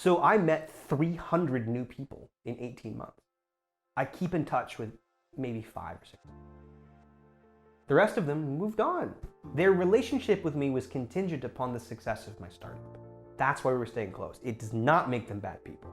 So I met 300 new people in 18 months. I keep in touch with maybe 5 or 6. The rest of them moved on. Their relationship with me was contingent upon the success of my startup. That's why we were staying close. It does not make them bad people.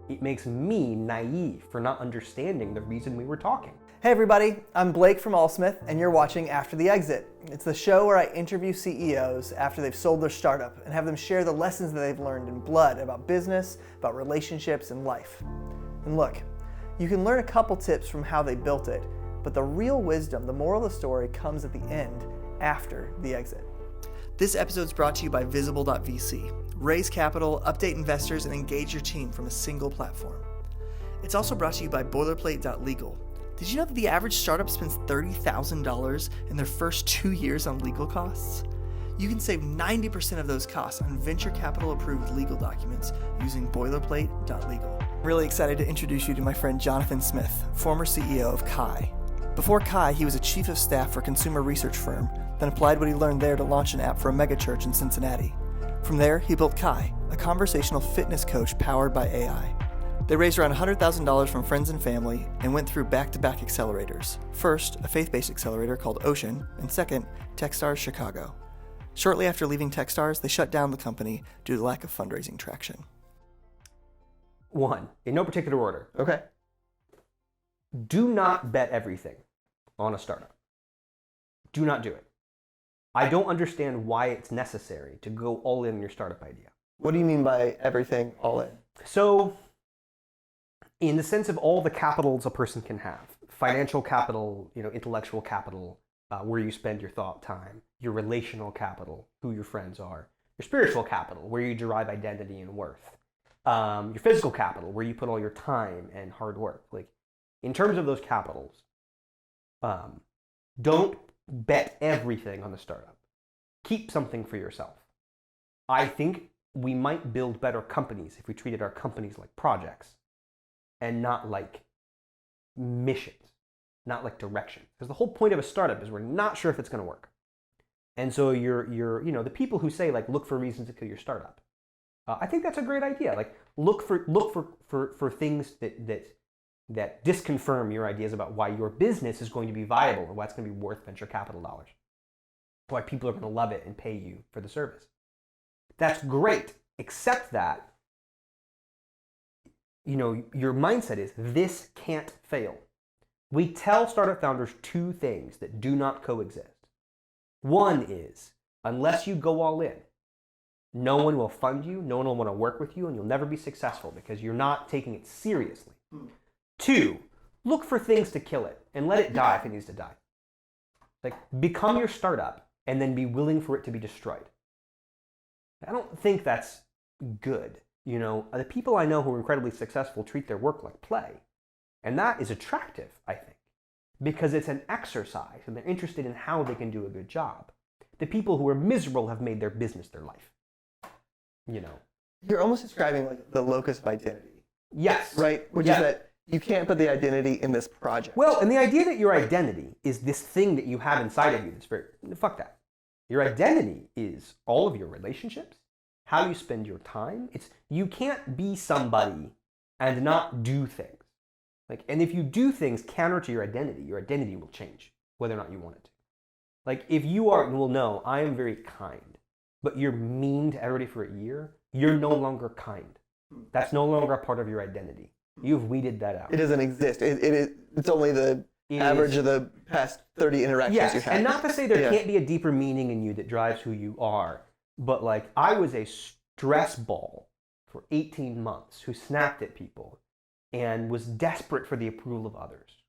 It makes me naive for not understanding the reason we were talking. Hey everybody, I'm Blake from Allsmith, and you're watching After the Exit. It's the show where I interview CEOs after they've sold their startup and have them share the lessons that they've learned in blood about business, about relationships, and life. And look, you can learn a couple tips from how they built it, but the real wisdom, the moral of the story, comes at the end, after the exit. This episode is brought to you by Visible.vc. Raise capital, update investors, and engage your team from a single platform. It's also brought to you by Boilerplate.legal. Did you know that the average startup spends $30,000 in their first 2 years on legal costs? You can save 90% of those costs on venture capital approved legal documents using Boilerplate.legal. I'm really excited to introduce you to my friend Jonathan Smith, former CEO of Kai. Before Kai, he was a chief of staff for a consumer research firm, then applied what he learned there to launch an app for a megachurch in Cincinnati. From there, he built Kai, a conversational fitness coach powered by AI. They raised around $100,000 from friends and family and went through back-to-back accelerators. First, a faith-based accelerator called Ocean, and second, Techstars Chicago. Shortly after leaving Techstars, they shut down the company due to lack of fundraising traction. 1, in no particular order. Okay. Do not bet everything on a startup. Do not do it. I don't understand why it's necessary to go all in your startup idea. What do you mean by everything all in? So, in the sense of all the capitals a person can have, financial capital, intellectual capital, where you spend your thought time, your relational capital, who your friends are, your spiritual capital, where you derive identity and worth, your physical capital, where you put all your time and hard work. Like, in terms of those capitals, don't bet everything on the startup. Keep something for yourself. I think we might build better companies if we treated our companies like projects and not like missions, not like direction. Because the whole point of a startup is we're not sure if it's going to work. And so the people who say like look for reasons to kill your startup, I think that's a great idea. Like look for things that disconfirm your ideas about why your business is going to be viable or why it's going to be worth venture capital dollars, why people are going to love it and pay you for the service. That's great, except that your mindset is this can't fail. We tell startup founders 2 things that do not coexist. 1 is, unless you go all in, no one will fund you, no one will want to work with you, and you'll never be successful because you're not taking it seriously. 2, look for things to kill it and let it die if it needs to die. Like, become your startup and then be willing for it to be destroyed. I don't think that's good. The people I know who are incredibly successful treat their work like play. And that is attractive, I think, because it's an exercise and they're interested in how they can do a good job. The people who are miserable have made their business their life. You're almost describing like the locus of identity. Yes. Right? Which is that you can't put the identity in this project. Well, and the idea that your identity is this thing that you have inside of you that's very, fuck that. Your identity is all of your relationships, how you spend your time. You can't be somebody and not do things. And if you do things counter to your identity will change, whether or not you want it to. Like, if you will know, I am very kind, but you're mean to everybody for a year, you're no longer kind. That's no longer a part of your identity. You've weeded that out. It doesn't exist. It's only the average of the past 30 interactions you had. And not to say there can't be a deeper meaning in you that drives who you are, but like I was a stress ball for 18 months who snapped at people and was desperate for the approval of others.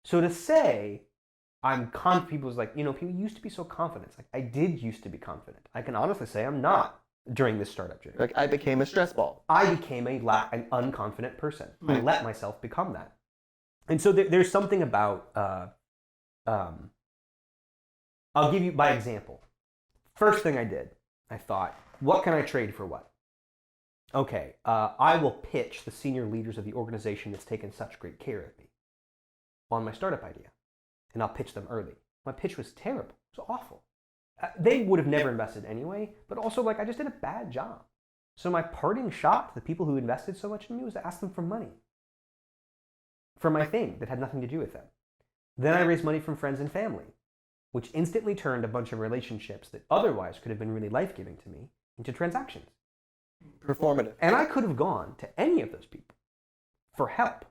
So to say I'm confident, people was like, people used to be so confident. It's like, I did used to be confident. I can honestly say I'm not during this startup journey. Like I became a stress ball. I became an unconfident person. I let myself become that. And so there's something about, I'll give you by example. First thing I did, I thought, what can I trade for what? Okay, I will pitch the senior leaders of the organization that's taken such great care of me on my startup idea. And I'll pitch them early. My pitch was terrible. It was awful. They would have never invested anyway, but also I just did a bad job. So my parting shot to the people who invested so much in me was to ask them for money. For my thing that had nothing to do with them. Then I raised money from friends and family, which instantly turned a bunch of relationships that otherwise could have been really life-giving to me into transactions. Performative. And I could have gone to any of those people for help,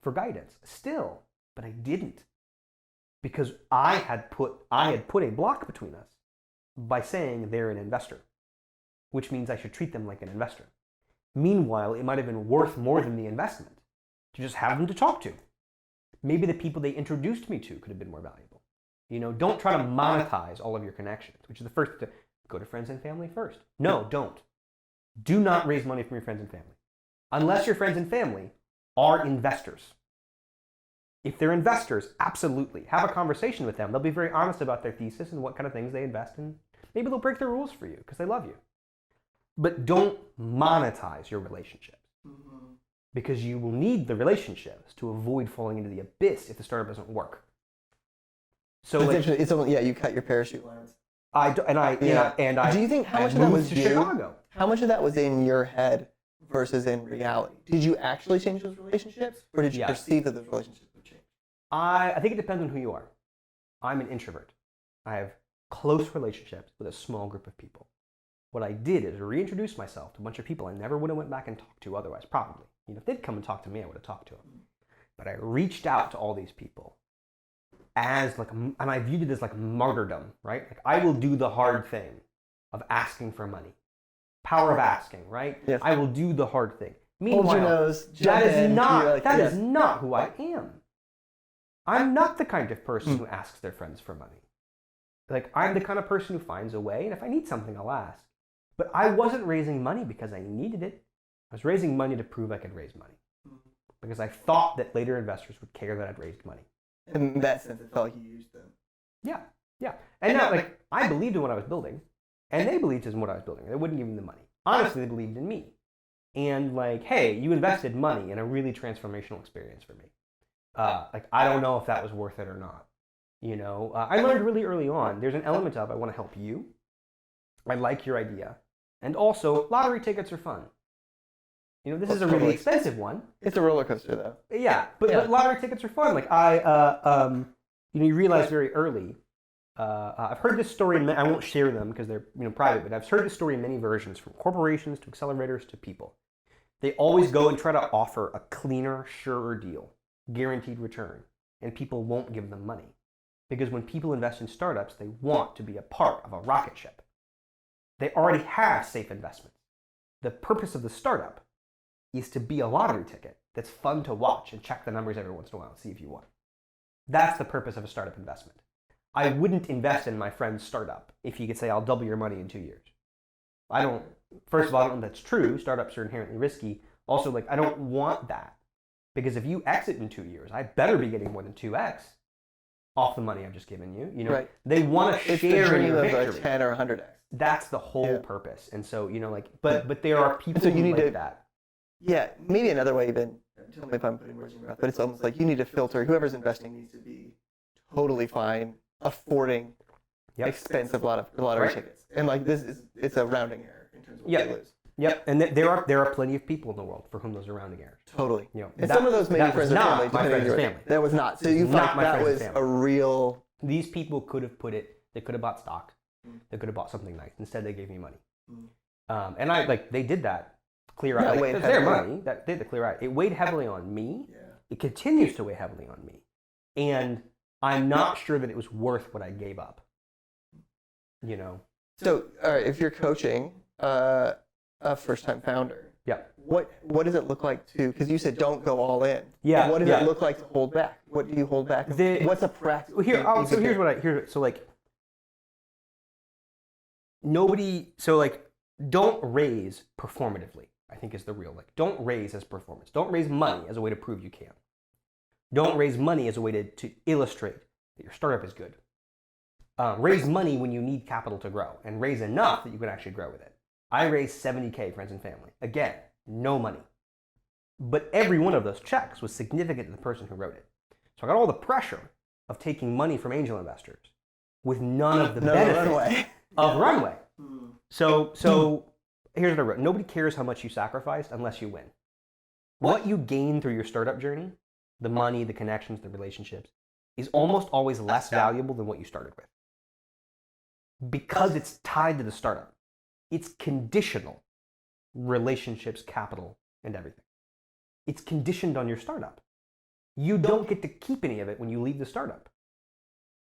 for guidance, still, but I didn't. Because I had put a block between us by saying they're an investor, which means I should treat them like an investor. Meanwhile, it might have been worth more than the investment to just have them to talk to. Maybe the people they introduced me to could have been more valuable. You know, don't try to monetize all of your connections, which is the first to go to friends and family first. No, don't. Do not raise money from your friends and family. Unless your friends and family are investors. If they're investors, absolutely. Have a conversation with them. They'll be very honest about their thesis and what kind of things they invest in. Maybe they'll break their rules for you because they love you. But don't monetize your relationships. Because you will need the relationships to avoid falling into the abyss if the startup doesn't work. So it's almost, you cut your parachute lines. Do you think how much of that was to Chicago? How much of that was in your head versus in reality? Did you actually change those relationships, or did you perceive that those relationships would change? I think it depends on who you are. I'm an introvert. I have close relationships with a small group of people. What I did is reintroduce myself to a bunch of people I never would have went back and talked to otherwise, probably. You know, if they'd come and talk to me, I would have talked to them. But I reached out to all these people as like, and I viewed it as like martyrdom, right? Like I will do the hard thing of asking for money. Power of asking, right? Yes. I will do the hard thing. Meanwhile, hold your nose, that is is not who I am. I'm not the kind of person who asks their friends for money. Like I'm the kind of person who finds a way, and if I need something, I'll ask. But I wasn't raising money because I needed it. I was raising money to prove I could raise money. Because I thought that later investors would care that I'd raised money. In that sense, it felt like you used them. Yeah. And now, like, I believed in what I was building, and they believed in what I was building. They wouldn't give me the money. Honestly, they believed in me. And like, hey, you invested money in a really transformational experience for me. Like, I don't know if that was worth it or not. You know, I learned really early on, there's an element of I want to help you. I like your idea. And also, lottery tickets are fun. You know, this is a really expensive one. It's a roller coaster, though. Yeah, but lottery tickets are fun. Like you realize very early. I've heard this story. I won't share them because they're private. But I've heard this story in many versions, from corporations to accelerators to people. They always go and try to offer a cleaner, surer deal, guaranteed return, and people won't give them money because when people invest in startups, they want to be a part of a rocket ship. They already have safe investments. The purpose of the startup is to be a lottery ticket that's fun to watch and check the numbers every once in a while and see if you won. That's the purpose of a startup investment. I wouldn't invest in my friend's startup if he could say, I'll double your money in 2 years. First of all, I don't know if that's true. Startups are inherently risky. Also, like, I don't want that. Because if you exit in 2 years, I better be getting more than 2x off the money I've just given you. You know, right. They want to share in your victory. 10 or 100x. That's the whole purpose. And so, but there are people who like that. Yeah, maybe another way even, tell me if I'm putting words in your mouth, but it's almost like you need to filter, whoever's investing needs to be totally fine affording expensive lottery tickets. And like it's a rounding error in terms of what they lose. Yep, and there are plenty of people in the world for whom those are rounding errors. Totally. And some of those may be friends or family. My friend's family. That was not. So you thought that was a real... These people could have they could have bought stock. They could have bought something nice. Instead, they gave me money. And they did that. Clear out. It's their money. They had to clear out. It weighed heavily on me. Yeah. It continues to weigh heavily on me. And I'm not sure that it was worth what I gave up. You know? So, all right, if you're coaching a first-time founder, what does it look like to, because you said don't go all in. Yeah. What does it look like to hold back? What do you hold back? What's a practice? Don't raise performatively, I think is the real, don't raise as performance. Don't raise money as a way to prove you can. Don't raise money as a way to illustrate that your startup is good. Raise money when you need capital to grow, and raise enough that you can actually grow with it. I raised $70K, friends and family. Again, no money. But every one of those checks was significant to the person who wrote it. So I got all the pressure of taking money from angel investors with none of the benefits of runway. So here's what I wrote. Nobody cares how much you sacrificed unless you win. What you gain through your startup journey, the money, the connections, the relationships, is almost always less valuable than what you started with. Because it's tied to the startup. It's conditional. Relationships, capital, and everything. It's conditioned on your startup. You don't get to keep any of it when you leave the startup.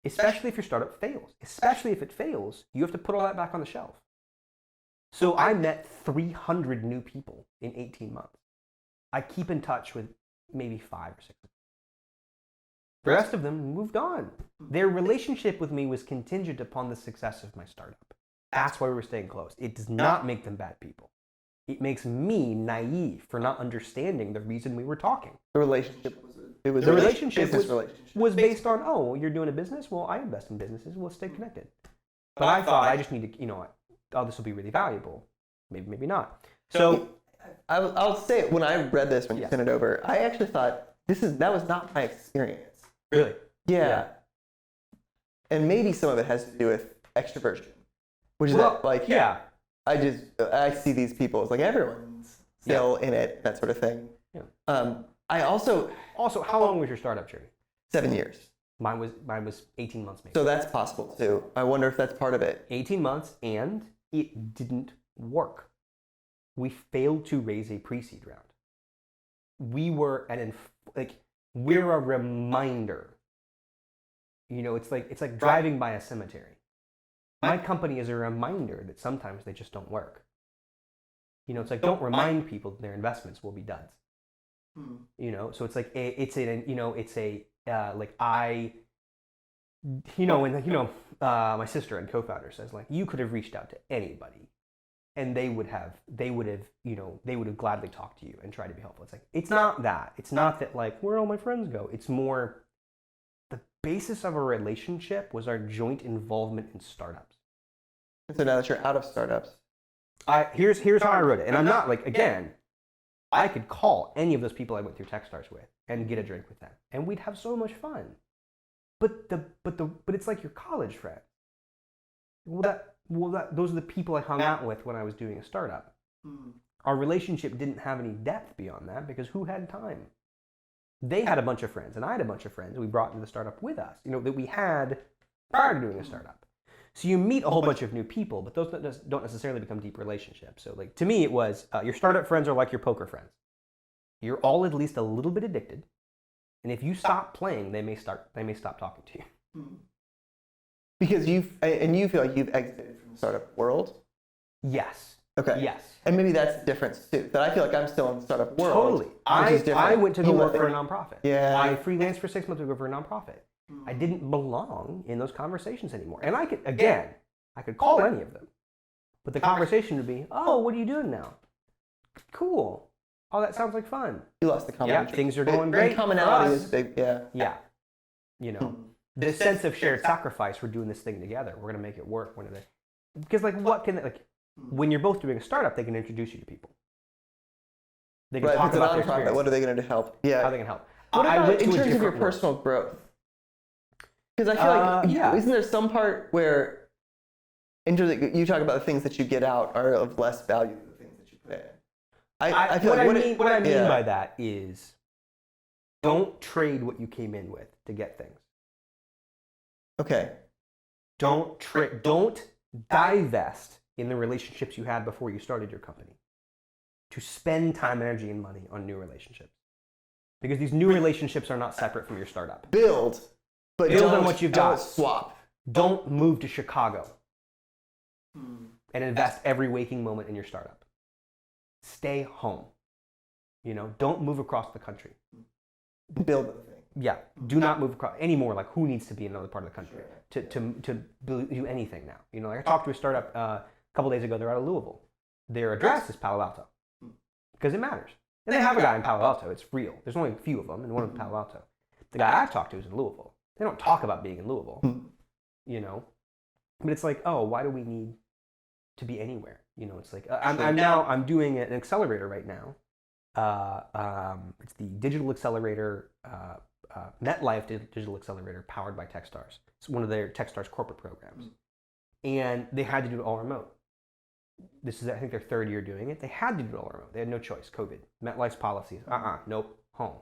Especially if your startup fails. Especially if it fails, you have to put all that back on the shelf. So I met 300 new people in 18 months. I keep in touch with maybe 5 or 6 of them. The rest of them moved on. Their relationship with me was contingent upon the success of my startup. That's why we were staying close. It does not make them bad people. It makes me naive for not understanding the reason we were talking. The relationship was was based on, oh, you're doing a business? Well, I invest in businesses. We'll stay connected. But I thought I just need to, oh, this will be really valuable. Maybe, maybe not. So I'll say it, when I read this, when you sent it over, I actually thought that was not my experience. Really? Yeah. And maybe some of it has to do with extroversion, which is I see these people as like everyone's still in it, that sort of thing. Yeah. I also, how long was your startup journey? 7 years. Mine was 18 months maybe. So that's possible too. I wonder if that's part of it. 18 months, and it didn't work. We failed to raise a pre-seed round. We were we're a reminder. It's like driving by a cemetery. My company is a reminder that sometimes they just don't work. It's like, don't remind people that their investments will be duds. So it's like my sister and co-founder says, like, you could have reached out to anybody and they would have gladly talked to you and tried to be helpful. It's like, it's not that. It's not that, like, where all my friends go. It's more the basis of a relationship was our joint involvement in startups. So now that you're out of startups. Here's how I wrote it. And I'm not, like, again, I could call any of those people I went through Techstars with and get a drink with them, and we'd have so much fun. But it's like your college friend. Those are the people I hung out with when I was doing a startup. Our relationship didn't have any depth beyond that because who had time? They had a bunch of friends, and I had a bunch of friends we brought into the startup with us, that we had prior to doing a startup. So you meet a whole bunch of new people, but those don't necessarily become deep relationships. So, like, to me, it was your startup friends are like your poker friends. You're all at least a little bit addicted, and if you stop playing, they may stop talking to you. Because you feel like you've exited from the startup world. Yes. Okay. Yes. And maybe that's the difference too. That I feel like I'm still in the startup world. Totally. I went to go work for a nonprofit. Yeah. I freelanced for 6 months to go for a nonprofit. I didn't belong in those conversations anymore. And I could call any of them. But the conversation would be, oh, what are you doing now? Cool. Oh, that sounds like fun. You lost the commonality. Yeah, things are going great. Commonality is big, yeah. Yeah. The sense of shared sacrifice, we're doing this thing together. We're going to make it work. Because, like, when you're both doing a startup, they can introduce you to people. They can talk about their experience. What are they going to do to help? Yeah. How they can help. What about in terms of your personal growth? Because I feel like, isn't there some part where, you talk about the things that you get out are of less value than the things that you put in? I feel what I mean by that is, don't trade what you came in with to get things. Okay. Don't divest in the relationships you had before you started your company to spend time, energy, and money on new relationships. Because these new relationships are not separate from your startup. Build on what you've got. Don't swap. Don't move to Chicago and invest every waking moment in your startup. Stay home. Don't move across the country. Build the thing. Yeah, do not move across anymore. Like, who needs to be in another part of the country to do anything now? Like, I talked to a startup a couple days ago. They're out of Louisville. Their address is Palo Alto because it matters. And they have a guy in Palo Alto. It's real. There's only a few of them, and one of them Palo Alto. The guy I talked to is in Louisville. They don't talk about being in Louisville, But it's like, oh, why do we need to be anywhere? It's like I'm doing an accelerator right now. It's the digital accelerator. MetLife Digital Accelerator powered by Techstars. It's one of their Techstars corporate programs. And they had to do it all remote. I think their third year doing it. They had to do it all remote. They had no choice. COVID. MetLife's policies. Nope. Home.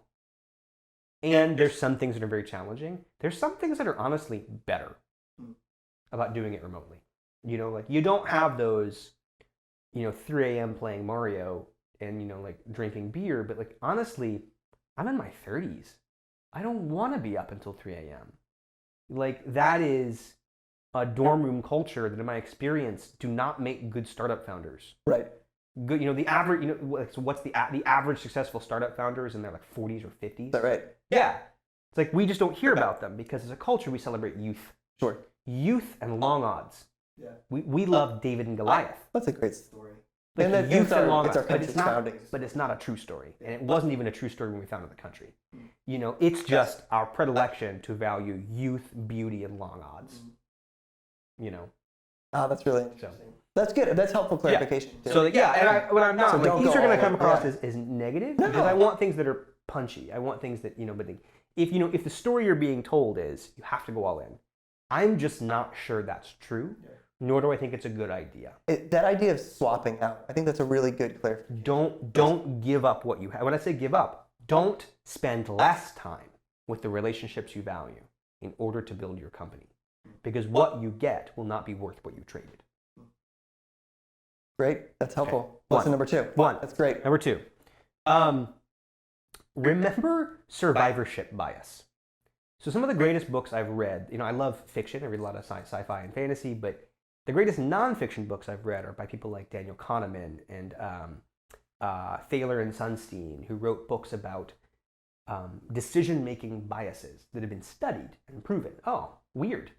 And there's some things that are very challenging. There's some things that are honestly better about doing it remotely. You know, like you don't have those, 3 a.m. playing Mario and, like drinking beer. But like, honestly, I'm in my 30s. I don't want to be up until 3 a.m. Like that is a dorm room culture that in my experience do not make good startup founders. Right. Good, the average, so what's the average successful startup founder is in their like 40s or 50s. Is that right? Yeah. It's like we just don't hear about them because as a culture we celebrate youth. Sure. Youth and long odds. Yeah. We love David and Goliath. That's a great story. Like and that youth and long it's our odds. country's founding. But it's not a true story. And it wasn't even a true story when we founded the country. It's just our predilection to value youth, beauty, and long odds. Oh, that's really interesting. That's good. That's helpful clarification. Yeah. So and when I'm not, so these are going to come across as negative because I want things that are punchy. I want things that, but if the story you're being told is you have to go all in, I'm just not sure that's true, nor do I think it's a good idea. That idea of swapping out, I think that's a really good clarification. Don't give up what you have. When I say give up, don't spend less time with the relationships you value in order to build your company. Because what you get will not be worth what you traded. Great. That's helpful. Okay. Lesson number 2. That's great. Number 2. Remember survivorship bias. So some of the greatest books I've read, I love fiction. I read a lot of sci-fi and fantasy, but the greatest nonfiction books I've read are by people like Daniel Kahneman and Thaler and Sunstein, who wrote books about decision-making biases that have been studied and proven. Oh, weird.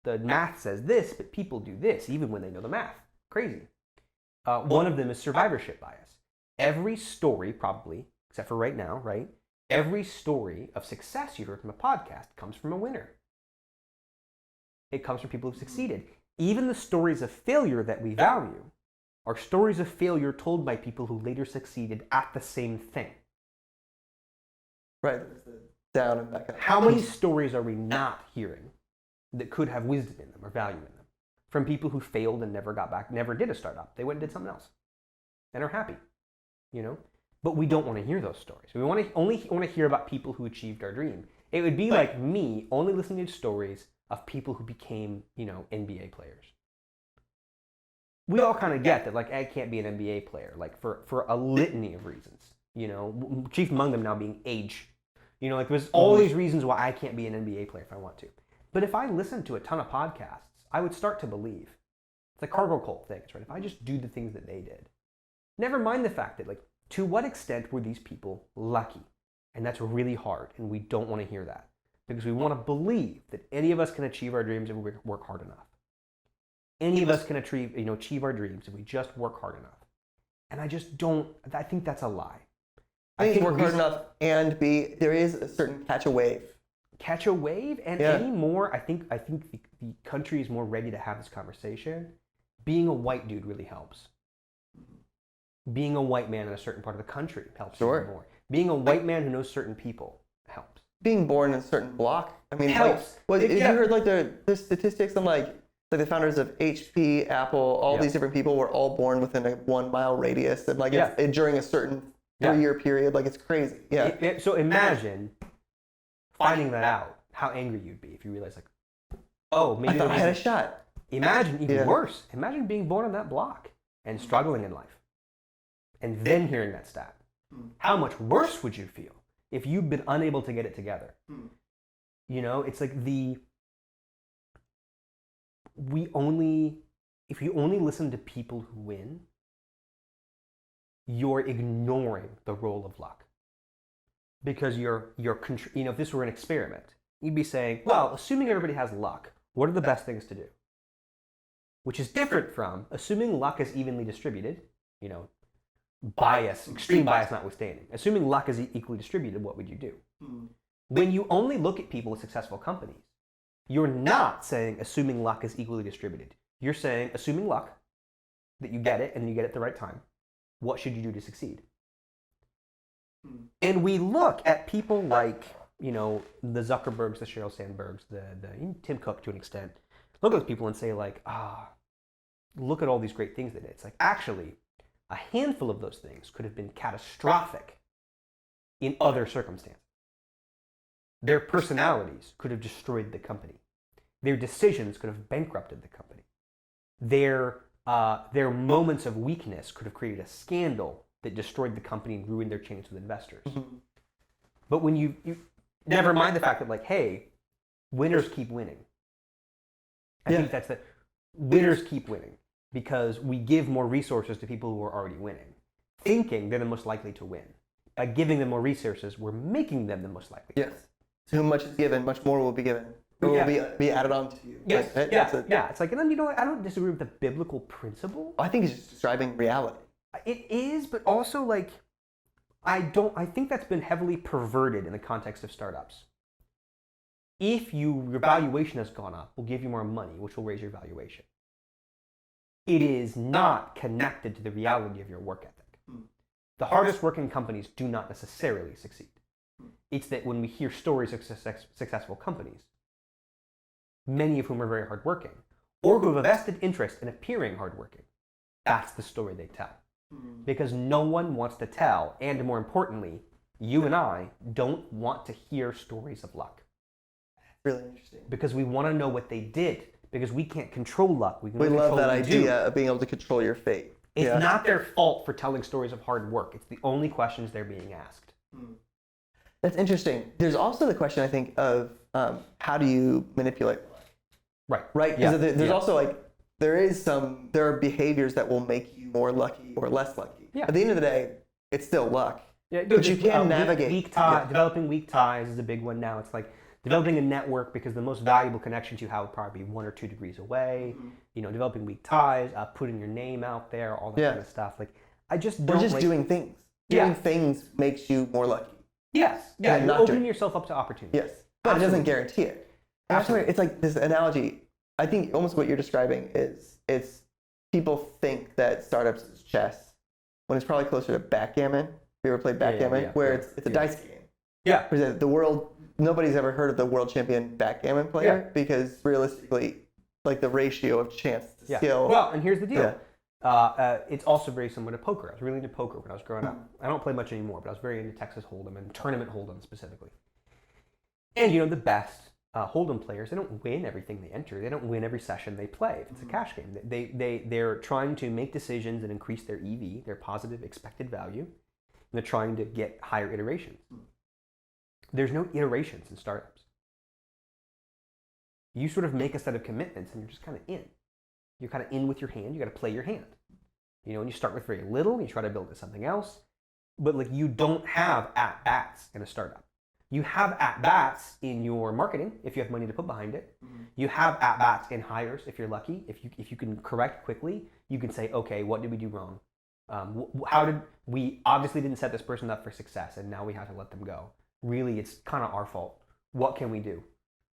The math says this, but people do this, even when they know the math. Crazy. One of them is survivorship bias. Every story, probably, except for right now, right? Every story of success you heard from a podcast comes from a winner. It comes from people who succeeded. Even the stories of failure that we value are stories of failure told by people who later succeeded at the same thing. Right. Down and back up. How many stories are we not hearing that could have wisdom in them or value in them from people who failed and never got back, never did a startup? They went and did something else and are happy, But we don't want to hear those stories. We only want to hear about people who achieved our dream. It would be like me only listening to stories of people who became, NBA players. We all kind of get that, like, I can't be an NBA player, like for a litany of reasons, chief among them now being age. There's all these reasons why I can't be an NBA player if I want to. But if I listened to a ton of podcasts, I would start to believe. It's a cargo cult thing, right? If I just do the things that they did. Never mind the fact that, to what extent were these people lucky? And that's really hard, and we don't want to hear that. Because we want to believe that any of us can achieve our dreams if we work hard enough. Any of us can achieve our dreams if we just work hard enough. And I just don't, I think that's a lie. I think work hard enough and there is a certain catch a wave. Catch a wave, and anymore, I think the country is more ready to have this conversation. Being a white dude really helps. Being a white man in a certain part of the country helps more. Being a white man who knows certain people helps. Being born in a certain block, helps. Have you heard the statistics on like the founders of HP, Apple, all these different people were all born within a 1 mile radius, and during a certain 3-year period, it's crazy. Yeah. So imagine finding that out, how angry you'd be if you realized, maybe I thought I had a shot. Imagine even worse. Imagine being born on that block and struggling in life, and then hearing that stat. How much worse would you feel if you'd been unable to get it together? It's like if you only listen to people who win, you're ignoring the role of luck. Because if this were an experiment, you'd be saying, well, assuming everybody has luck, what are the best things to do? Which is different from assuming luck is evenly distributed, bias, extreme bias notwithstanding. Assuming luck is equally distributed, what would you do? When you only look at people with successful companies, you're not saying assuming luck is equally distributed. You're saying assuming luck, that you get it and you get it at the right time, what should you do to succeed? And we look at people like, the Zuckerbergs, the Sheryl Sandbergs, the Tim Cook to an extent. Look at those people and say look at all these great things they did. It's like, actually, a handful of those things could have been catastrophic in other circumstances. Their personalities could have destroyed the company. Their decisions could have bankrupted the company. Their moments of weakness could have created a scandal that destroyed the company and ruined their chance with investors. Mm-hmm. But when you never mind the fact that, like, hey, winners keep winning. I think that's the winners keep winning because we give more resources to people who are already winning, thinking they're the most likely to win. By giving them more resources, we're making them the most likely to win. So much is given, much more will be given. Or will be added on to you. Yes. Right? It's like, and then, I don't disagree with the biblical principle. I think it's just describing reality. It is, but also, like, I think that's been heavily perverted in the context of startups. If your valuation has gone up, we'll give you more money, which will raise your valuation. It is not connected to the reality of your work ethic. The hardest working companies do not necessarily succeed. It's that when we hear stories of successful companies, many of whom are very hardworking, or who have a vested interest in appearing hardworking, that's the story they tell. Because no one wants to tell, and more importantly, you and I don't want to hear stories of luck. Really interesting. Because we want to know what they did, because we can't control luck. We love that idea of being able to control your fate. It's not their fault for telling stories of hard work. It's the only questions they're being asked. That's interesting. There's also the question, I think, of how do you manipulate luck? Right? Because there's also, like, there are behaviors that will make you more lucky or less lucky. At the end of the day, it's still luck. But you can navigate. Developing weak ties is a big one now. It's like developing a network, because the most valuable connections you have will probably be 1 or 2 degrees away. Developing weak ties, putting your name out there, all that kind of stuff. Like, I just don't. Or just doing things. Doing things makes you more lucky. Yes. Yeah. You're opening yourself up to opportunity. Yes. But it doesn't guarantee it. Absolutely. It's like this analogy. I think almost what you're describing is it's people think that startups is chess when it's probably closer to backgammon. Have you ever played backgammon? Where it's a dice game. Yeah. The world, nobody's ever heard of the world champion backgammon player because realistically, like, the ratio of chance to skill. Well, and here's the deal. It's also very similar to poker. I was really into poker when I was growing up. I don't play much anymore, but I was very into Texas Hold'em and tournament Hold'em specifically. And the best Hold'em players, they don't win everything they enter. They don't win every session they play. If it's a cash game, they're trying to make decisions and increase their EV, their positive expected value, and they're trying to get higher iterations. There's no iterations in startups. You sort of make a set of commitments and you're just kind of in. You're kind of in with your hand. You got to play your hand. And you start with very little and you try to build to something else. But, like, you don't have at-bats in a startup. You have at-bats in your marketing if you have money to put behind it. You have at-bats in hires if you're lucky. If you can correct quickly, you can say, okay, what did we do wrong? How did we obviously didn't set this person up for success and now we have to let them go. Really, it's kind of our fault. What can we do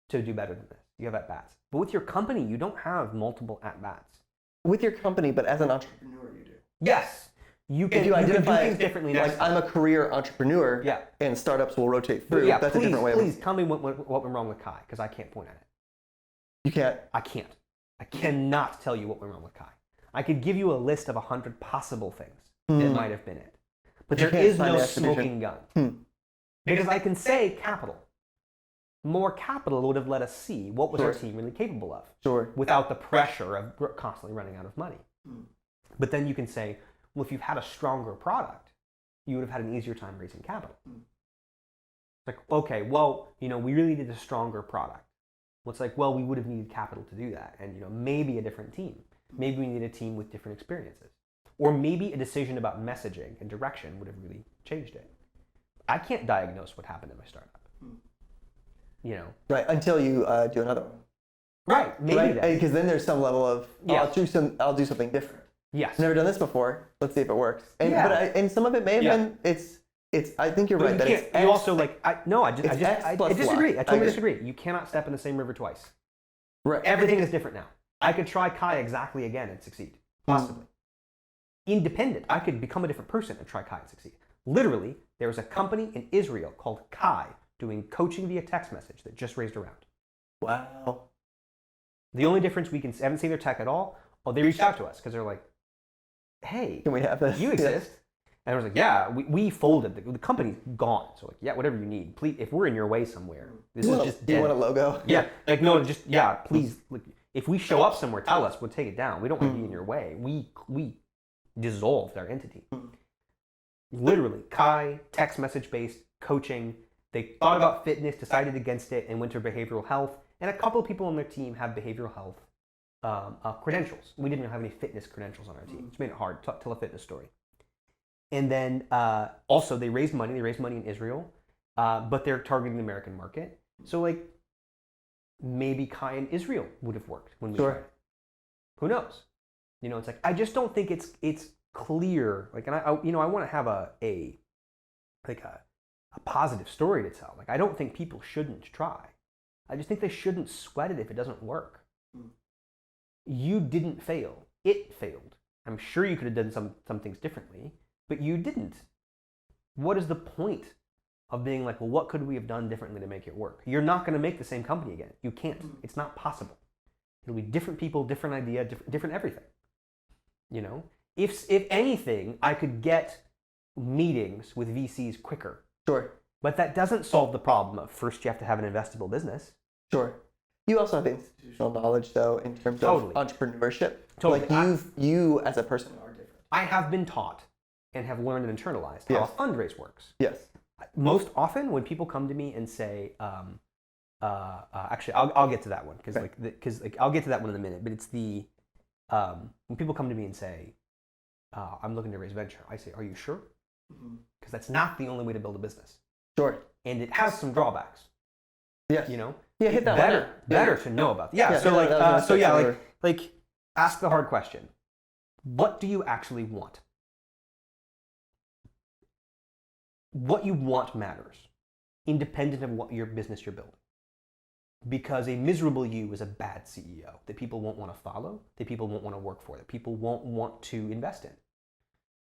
to do better than this? You have at-bats. But with your company, you don't have multiple at-bats. With your company, but as an entrepreneur, you do. Yes. You can do things differently. Like, I'm a career entrepreneur, and startups will rotate through. That's a different way. Please tell me what went wrong with Kai, because I can't point at it. You can't? I can't. I cannot tell you what went wrong with Kai. I could give you a list of 100 possible things that might have been it. But there is no smoking gun. Because I can say capital. More capital would have let us see what was our team really capable of without the pressure of constantly running out of money. But then you can say, well, if you've had a stronger product, you would have had an easier time raising capital. It's like, okay, well, we really needed a stronger product. Well, it's like, well, we would have needed capital to do that. And, maybe a different team. Maybe we need a team with different experiences. Or maybe a decision about messaging and direction would have really changed it. I can't diagnose what happened in my startup. Right, until you do another one. Right, maybe. Because then there's some level of, I'll do something different. Yes. I've never done this before. Let's see if it works. And and some of it may have been. It's. I think you're right. I disagree. I totally disagree. You cannot step in the same river twice. Right. Everything is different now. I could try Kai exactly again and succeed. Possibly. Independent. I could become a different person and try Kai and succeed. Literally, there was a company in Israel called Kai doing coaching via text message that just raised a round. Wow. The only difference, haven't seen their tech at all. Oh, they reached out to us because they're like, hey, Can we have this? you exist. And I was like, yeah, we folded. The company's gone. So like, yeah, whatever you need. Please, if we're in your way somewhere, this is just Do you dead. want a logo? Yeah, like no, just yeah, please. Like, if we show up somewhere, tell us. We'll take it down. We don't want to be in your way. We dissolved our entity. Literally, Kai, text message based coaching. They thought about fitness, decided against it, and went to behavioral health. And a couple of people on their team have behavioral health credentials. We didn't have any fitness credentials on our team, which made it hard to tell a fitness story. And then also they raised money. They raised money in Israel, but they're targeting the American market. So like maybe Kai in Israel would have worked when we tried. Who knows? You know, it's like I just don't think it's clear. Like, and I want to have a positive story to tell. Like, I don't think people shouldn't try. I just think they shouldn't sweat it if it doesn't work. You didn't fail. It failed. I'm sure you could have done some things differently, but you didn't. What is the point of being like, well, what could we have done differently to make it work? You're not going to make the same company again. You can't. It's not possible. It'll be different people, different idea, different everything. You know? If anything, I could get meetings with VCs quicker. Sure. But that doesn't solve the problem of first you have to have an investable business. Sure. You also have institutional knowledge, though, in terms of entrepreneurship. Totally. Like you as a person are different. I have been taught and have learned and internalized how a fundraise works. Yes. Most often when people come to me and say, actually, I'll get to that one because I'll get to that one in a minute. But it's the when people come to me and say, I'm looking to raise venture, I say, are you sure? Because that's not the only way to build a business. Sure. And it has some drawbacks. Yes. You know? Yeah, hit that better to know about. Yeah. So like ask the hard question. What do you actually want? What you want matters, independent of what your business you're building. Because a miserable you is a bad CEO that people won't want to follow, that people won't want to work for, that people won't want to invest in.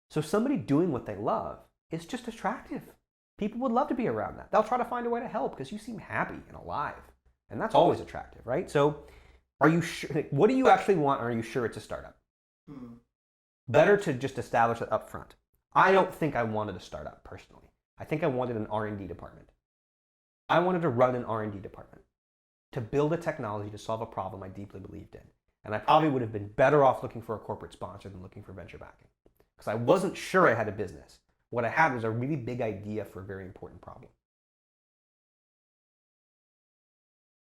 So somebody doing what they love is just attractive. People would love to be around that. They'll try to find a way to help because you seem happy and alive. And that's always attractive, right? So are you sure? What do you actually want? Are you sure it's a startup? Better to just establish that up front. I don't think I wanted a startup personally. I think I wanted an R&D department. I wanted to run an R&D department to build a technology to solve a problem I deeply believed in. And I probably would have been better off looking for a corporate sponsor than looking for venture backing. Because I wasn't sure I had a business. What I had was a really big idea for a very important problem.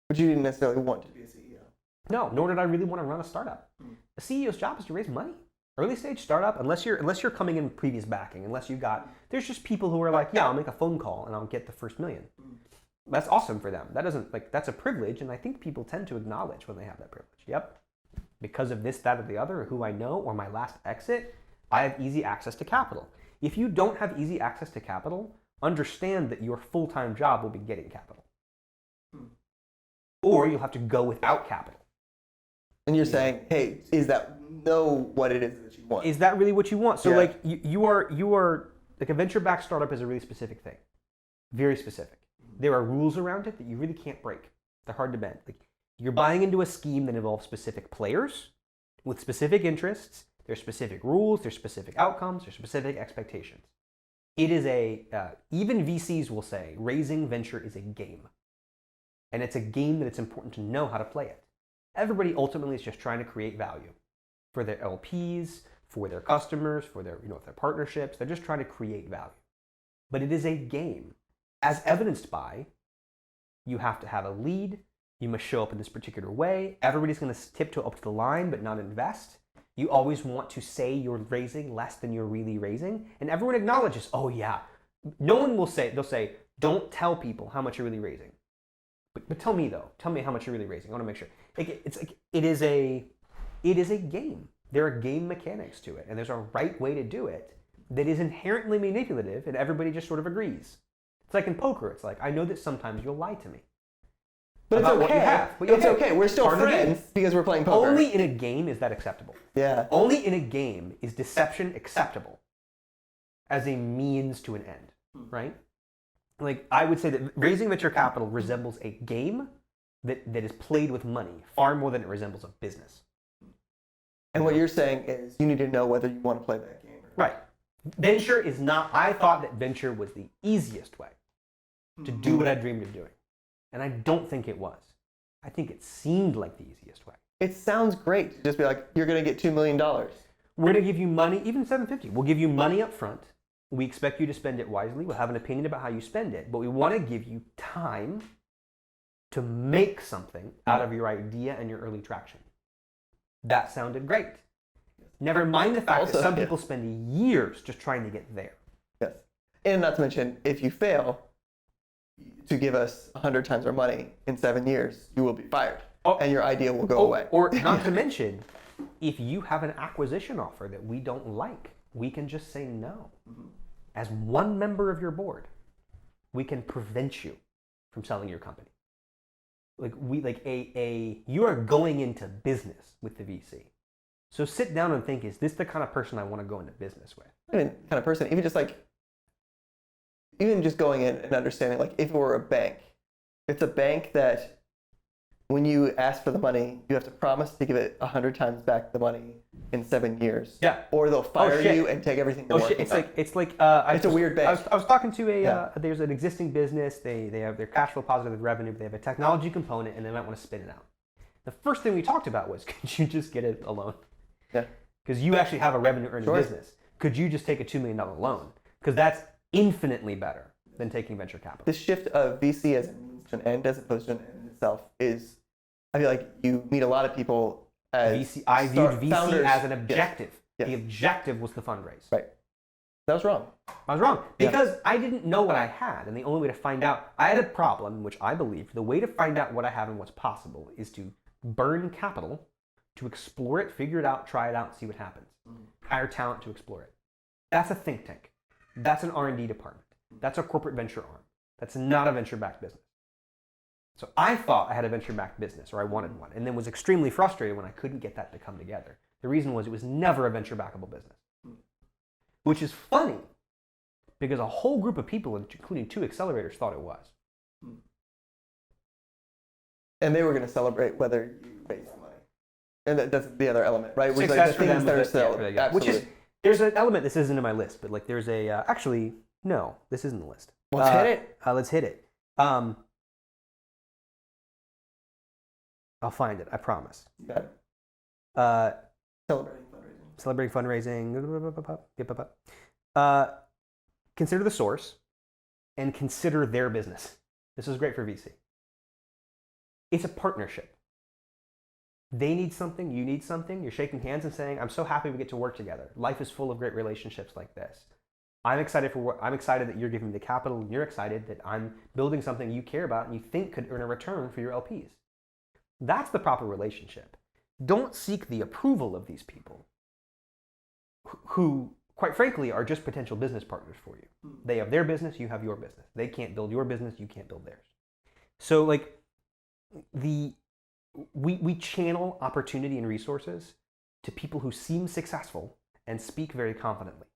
But you didn't necessarily want to be a CEO. No, nor did I really want to run a startup. A CEO's job is to raise money. Early stage startup, unless you're coming in previous backing, there's just people who are like, yeah, I'll make a phone call and I'll get the first $1 million. That's awesome for them. That's a privilege, and I think people tend to acknowledge when they have that privilege. Yep. Because of this, that, or the other, or who I know, or my last exit, I have easy access to capital. If you don't have easy access to capital, understand that your full-time job will be getting capital. Or you'll have to go without capital. And you're saying, hey, know what it is that you want? Is that really what you want? So like you are like a venture-backed startup is a really specific thing. Very specific. There are rules around it that you really can't break. They're hard to bend. Like you're buying into a scheme that involves specific players with specific interests. There's specific rules, there's specific outcomes, there's specific expectations. It is even VCs will say, raising venture is a game. And it's a game that it's important to know how to play it. Everybody ultimately is just trying to create value for their LPs, for their customers, for their partnerships. They're just trying to create value. But it is a game, as evidenced by you have to have a lead, you must show up in this particular way, everybody's going to tiptoe up to the line but not invest. You always want to say you're raising less than you're really raising, and everyone acknowledges, oh yeah. No one will say, they'll say, don't tell people how much you're really raising. But tell me though, tell me how much you're really raising. I want to make sure. It is a game. There are game mechanics to it, and there's a right way to do it that is inherently manipulative, and everybody just sort of agrees. It's like in poker. It's like, I know that sometimes you'll lie to me. But it's okay. It's okay. We're still friends because we're playing poker. Only in a game is that acceptable. Yeah. Only in a game is deception acceptable as a means to an end, right? Like, I would say that raising venture capital resembles a game that is played with money far more than it resembles a business. And what you're saying is you need to know whether you want to play that game. Right. Venture is not, I thought that venture was the easiest way to do what I dreamed of doing. And I don't think it was. I think it seemed like the easiest way. It sounds great to just be like, you're going to get $2 million. We're going to give you money, even $750. We'll give you money up front. We expect you to spend it wisely. We'll have an opinion about how you spend it. But we want to give you time to make something out of your idea and your early traction. That sounded great. Never mind the fact that some people spend years just trying to get there. Yes. And not to mention, if you fail to give us 100 times our money in 7 years, you will be fired. And your idea will go away. Or not to mention, if you have an acquisition offer that we don't like, we can just say no. As one member of your board, we can prevent you from selling your company. You are going into business with the VC. So sit down and think, is this the kind of person I want to go into business with? I mean, kind of person, even just going in and understanding, like if it were a bank, it's a bank that when you ask for the money, you have to promise to give it 100 times back the money in 7 years. Yeah. Or they'll fire you and take everything they're working on. It's a weird bank. I was talking to there's an existing business. They have their cash flow positive with revenue, but they have a technology component and they might want to spin it out. The first thing we talked about was, could you just get a loan? Yeah. Because you actually have a revenue earning business. Could you just take a $2 million loan? Because that's infinitely better than taking venture capital. This shift of VC as a means to an end as opposed to an end in itself is, I feel like you meet a lot of people as VC. I viewed VC founders as an objective. Yes. The objective was the fundraise. Right. That was wrong. I was wrong because I didn't know what I had, and the only way to find out, I had a problem, which I believed the way to find out what I have and what's possible is to burn capital, to explore it, figure it out, try it out, see what happens. Hire talent to explore it. That's a think tank. That's an R&D department. That's a corporate venture arm. That's not a venture-backed business. So I thought I had a venture-backed business, or I wanted one, and then was extremely frustrated when I couldn't get that to come together. The reason was it was never a venture-backable business. Which is funny, because a whole group of people, including 2 accelerators, thought it was. And they were going to celebrate whether you raised the money. And that's the other element, right? Which Success like the for them things that are was still, which is, there's an element, this isn't in my list, but like there's a, actually, no, this isn't the list. Let's hit it. Let's hit it. I'll find it, I promise. Got it. Celebrating fundraising. Consider the source and consider their business. This is great for VC. It's a partnership. They need something, you need something. You're shaking hands and saying, I'm so happy we get to work together. Life is full of great relationships like this. I'm excited that you're giving me the capital, and you're excited that I'm building something you care about and you think could earn a return for your LPs. That's the proper relationship. Don't seek the approval of these people who, quite frankly, are just potential business partners for you. They have their business, you have your business. They can't build your business, you can't build theirs. So like we channel opportunity and resources to people who seem successful and speak very confidently.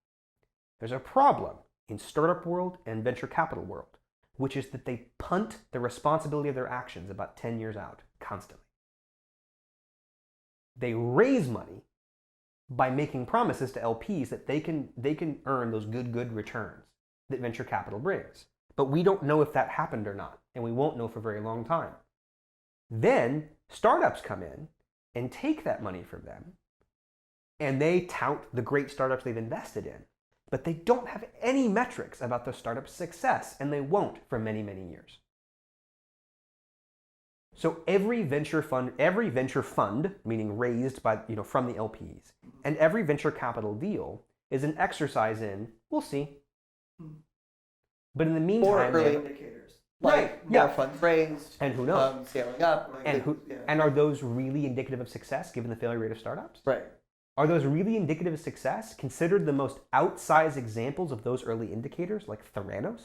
There's a problem in startup world and venture capital world, which is that they punt the responsibility of their actions about 10 years out constantly. They raise money by making promises to LPs that they can earn those good returns that venture capital brings. But we don't know if that happened or not, and we won't know for a very long time. Then startups come in and take that money from them, and they tout the great startups they've invested in, but they don't have any metrics about the startup's success, and they won't for many, many years. So every venture fund, meaning raised by, from the LPs, and every venture capital deal is an exercise in, we'll see. But in the meantime, or early indicators, like more funds raised, and who knows, scaling up, and are those really indicative of success given the failure rate of startups? Right. Are those really indicative of success considered the most outsized examples of those early indicators, like Theranos?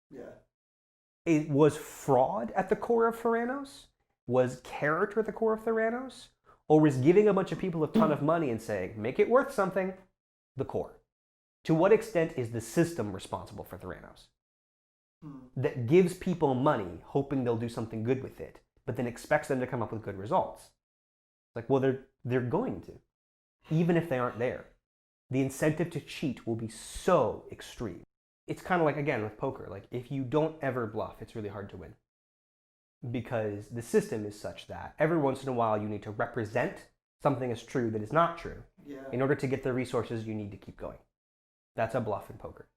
Yeah. It was fraud at the core of Theranos? Was character at the core of Theranos? Or was giving a bunch of people a ton of money and saying, make it worth something, the core? To what extent is the system responsible for Theranos? That gives people money, hoping they'll do something good with it, but then expects them to come up with good results. Like, well, They're going to, even if they aren't there. The incentive to cheat will be so extreme. It's kind of like, again, with poker. Like, if you don't ever bluff, it's really hard to win. Because the system is such that every once in a while you need to represent something as true that is not true. Yeah. In order to get the resources, you need to keep going. That's a bluff in poker.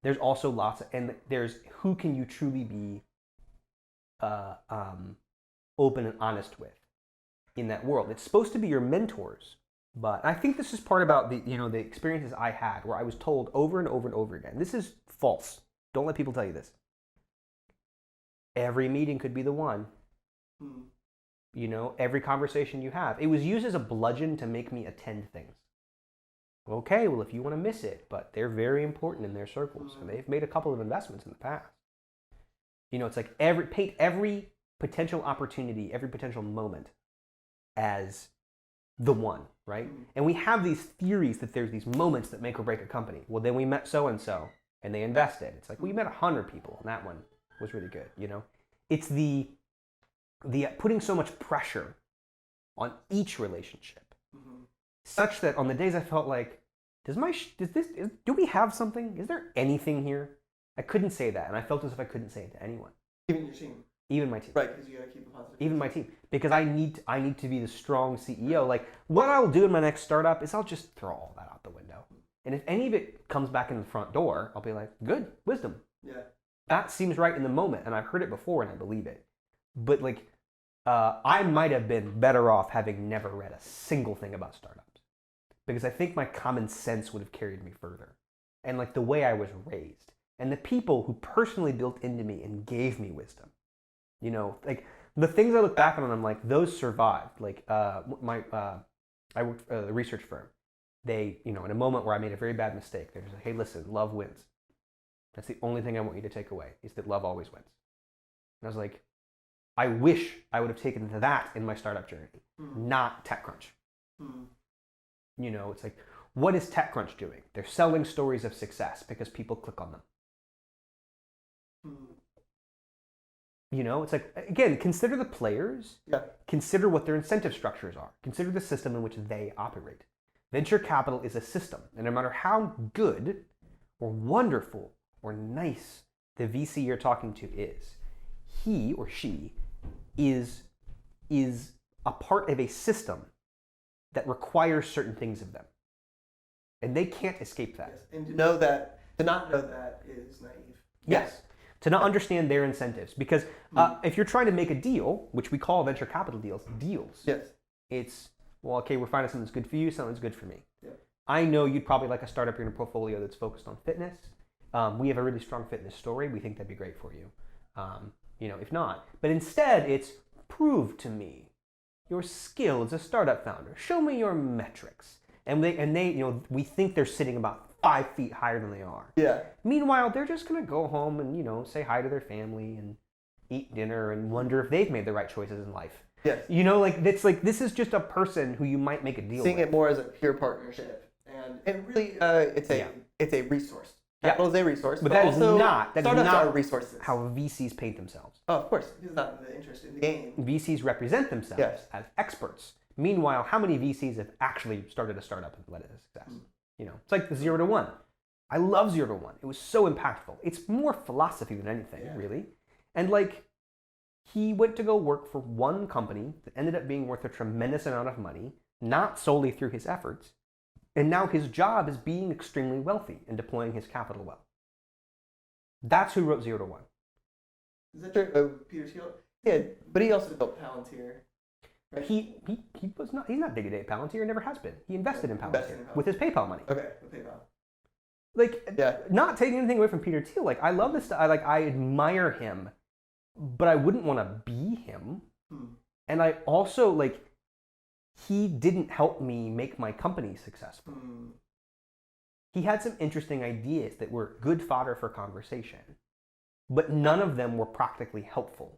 There's also lots of, and there's who can you truly be open and honest with in that world. It's supposed to be your mentors, but I think this is part about the experiences I had where I was told over and over and over again, this is false. Don't let people tell you this. Every meeting could be the one. Every conversation you have. It was used as a bludgeon to make me attend things. Okay, well, if you want to miss it, but they're very important in their circles, and they've made a couple of investments in the past. It's like paint every potential opportunity, every potential moment as the one, right? And we have these theories that there's these moments that make or break a company. Well, then we met so-and-so, and they invested. It's like, we met 100 people, and that one was really good, It's the putting so much pressure on each relationship, such that on the days I felt like, do we have something? Is there anything here? I couldn't say that, and I felt as if I couldn't say it to anyone. Even your team. Even my team. Right, because you got to keep a positive. Even my team, because I need to be the strong CEO. Like, what I'll do in my next startup is I'll just throw all that out the window, and if any of it comes back in the front door, I'll be like, good, wisdom. Yeah. That seems right in the moment, and I've heard it before, and I believe it. But I might have been better off having never read a single thing about startups, because I think my common sense would have carried me further, and the way I was raised, and the people who personally built into me and gave me wisdom. The things I look back on, I'm like, those survived. I worked at a research firm. They, in a moment where I made a very bad mistake, they're just like, hey, listen, love wins. That's the only thing I want you to take away, is that love always wins. And I was like, I wish I would have taken that in my startup journey, not TechCrunch. It's like, what is TechCrunch doing? They're selling stories of success because people click on them. It's like, again, consider the players. Yeah. Consider what their incentive structures are. Consider the system in which they operate. Venture capital is a system, and no matter how good or wonderful or nice the VC you're talking to is, he or she is a part of a system that requires certain things of them. And they can't escape that. Yes. And to not know that is naive. Yes. To not understand their incentives. Because if you're trying to make a deal, which we call venture capital deals, Yes. It's, well, okay, we're finding something that's good for you, something that's good for me. Yeah. I know you'd probably like a startup in your portfolio that's focused on fitness. We have a really strong fitness story. We think that'd be great for you. If not. But instead, it's prove to me your skill as a startup founder. Show me your metrics. And they, we think they're sitting about 5 feet higher than they are. Yeah. Meanwhile, they're just gonna go home and say hi to their family and eat dinner and wonder if they've made the right choices in life. Yes. This is just a person who you might make a deal Seeing with. it more as a peer partnership, and really, it's a resource. Capital is a resource, but that is not are resources. how VCs paint themselves. Oh, of course, it's not the interest in the game. VCs represent themselves as experts. Meanwhile, how many VCs have actually started a startup and led it to success? It's like the 0 to 1. I love 0 to 1. It was so impactful. It's more philosophy than anything, really. And he went to go work for one company that ended up being worth a tremendous amount of money, not solely through his efforts. And now his job is being extremely wealthy and deploying his capital well. That's who wrote 0 to 1. Is that true? Peter Thiel? Yeah, but he also built Palantir. Right? He's not day-to-day at Palantir, never has been. He invested in Palantir with his PayPal money. Okay, with PayPal. Not taking anything away from Peter Thiel. I love this stuff. I admire him, but I wouldn't want to be him. And I also he didn't help me make my company successful. He had some interesting ideas that were good fodder for conversation, but none of them were practically helpful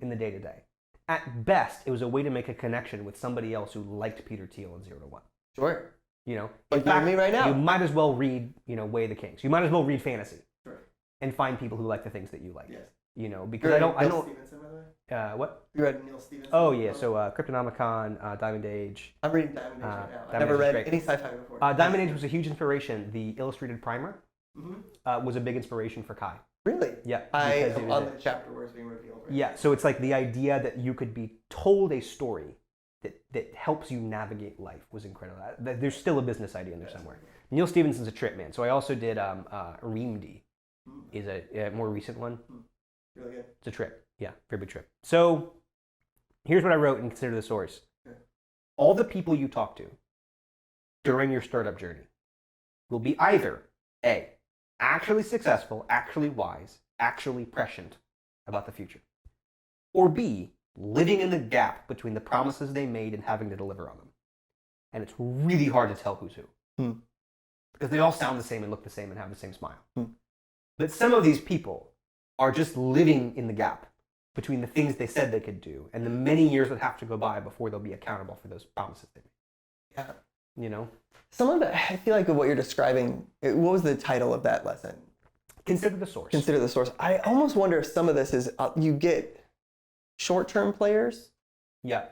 in the day-to-day. At best, it was a way to make a connection with somebody else who liked Peter Thiel in 0 to 1. Sure. In fact, me right now. You might as well read, Way of the Kings. You might as well read fantasy. Sure. And find people who like the things that you like. Yes. You know, because I don't. Stevenson, by the way? What? You read Neil Stevenson? Oh yeah, so Cryptonomicon, Diamond Age. I'm reading Diamond Age right now. I've Diamond never Age is read great. any sci-fi before. Diamond Age was a huge inspiration. The illustrated primer was a big inspiration for Kai. Really? Yeah. I am on the chapter where it's being revealed. Right? Yeah, so it's like the idea that you could be told a story that helps you navigate life was incredible. There's still a business idea in there somewhere. Neil Stephenson's a trip, man. So I also did Reamd, is a more recent one. Really good. It's a trip. Yeah, very big trip. So here's what I wrote and consider the source. Okay. All the people you talk to during your startup journey will be either A, actually successful, actually wise, actually prescient about the future, or B, living in the gap between the promises they made and having to deliver on them. And it's really hard to tell who's who. Because they all sound the same and look the same and have the same smile. But some of these people are just living in the gap between the things they said they could do and the many years that have to go by before they'll be accountable for those promises they made. Yeah. You know? Some of it, I feel like what you're describing, what was the title of that lesson? Consider the source. Consider the source. I almost wonder if some of this is, you get short-term players. Yeah.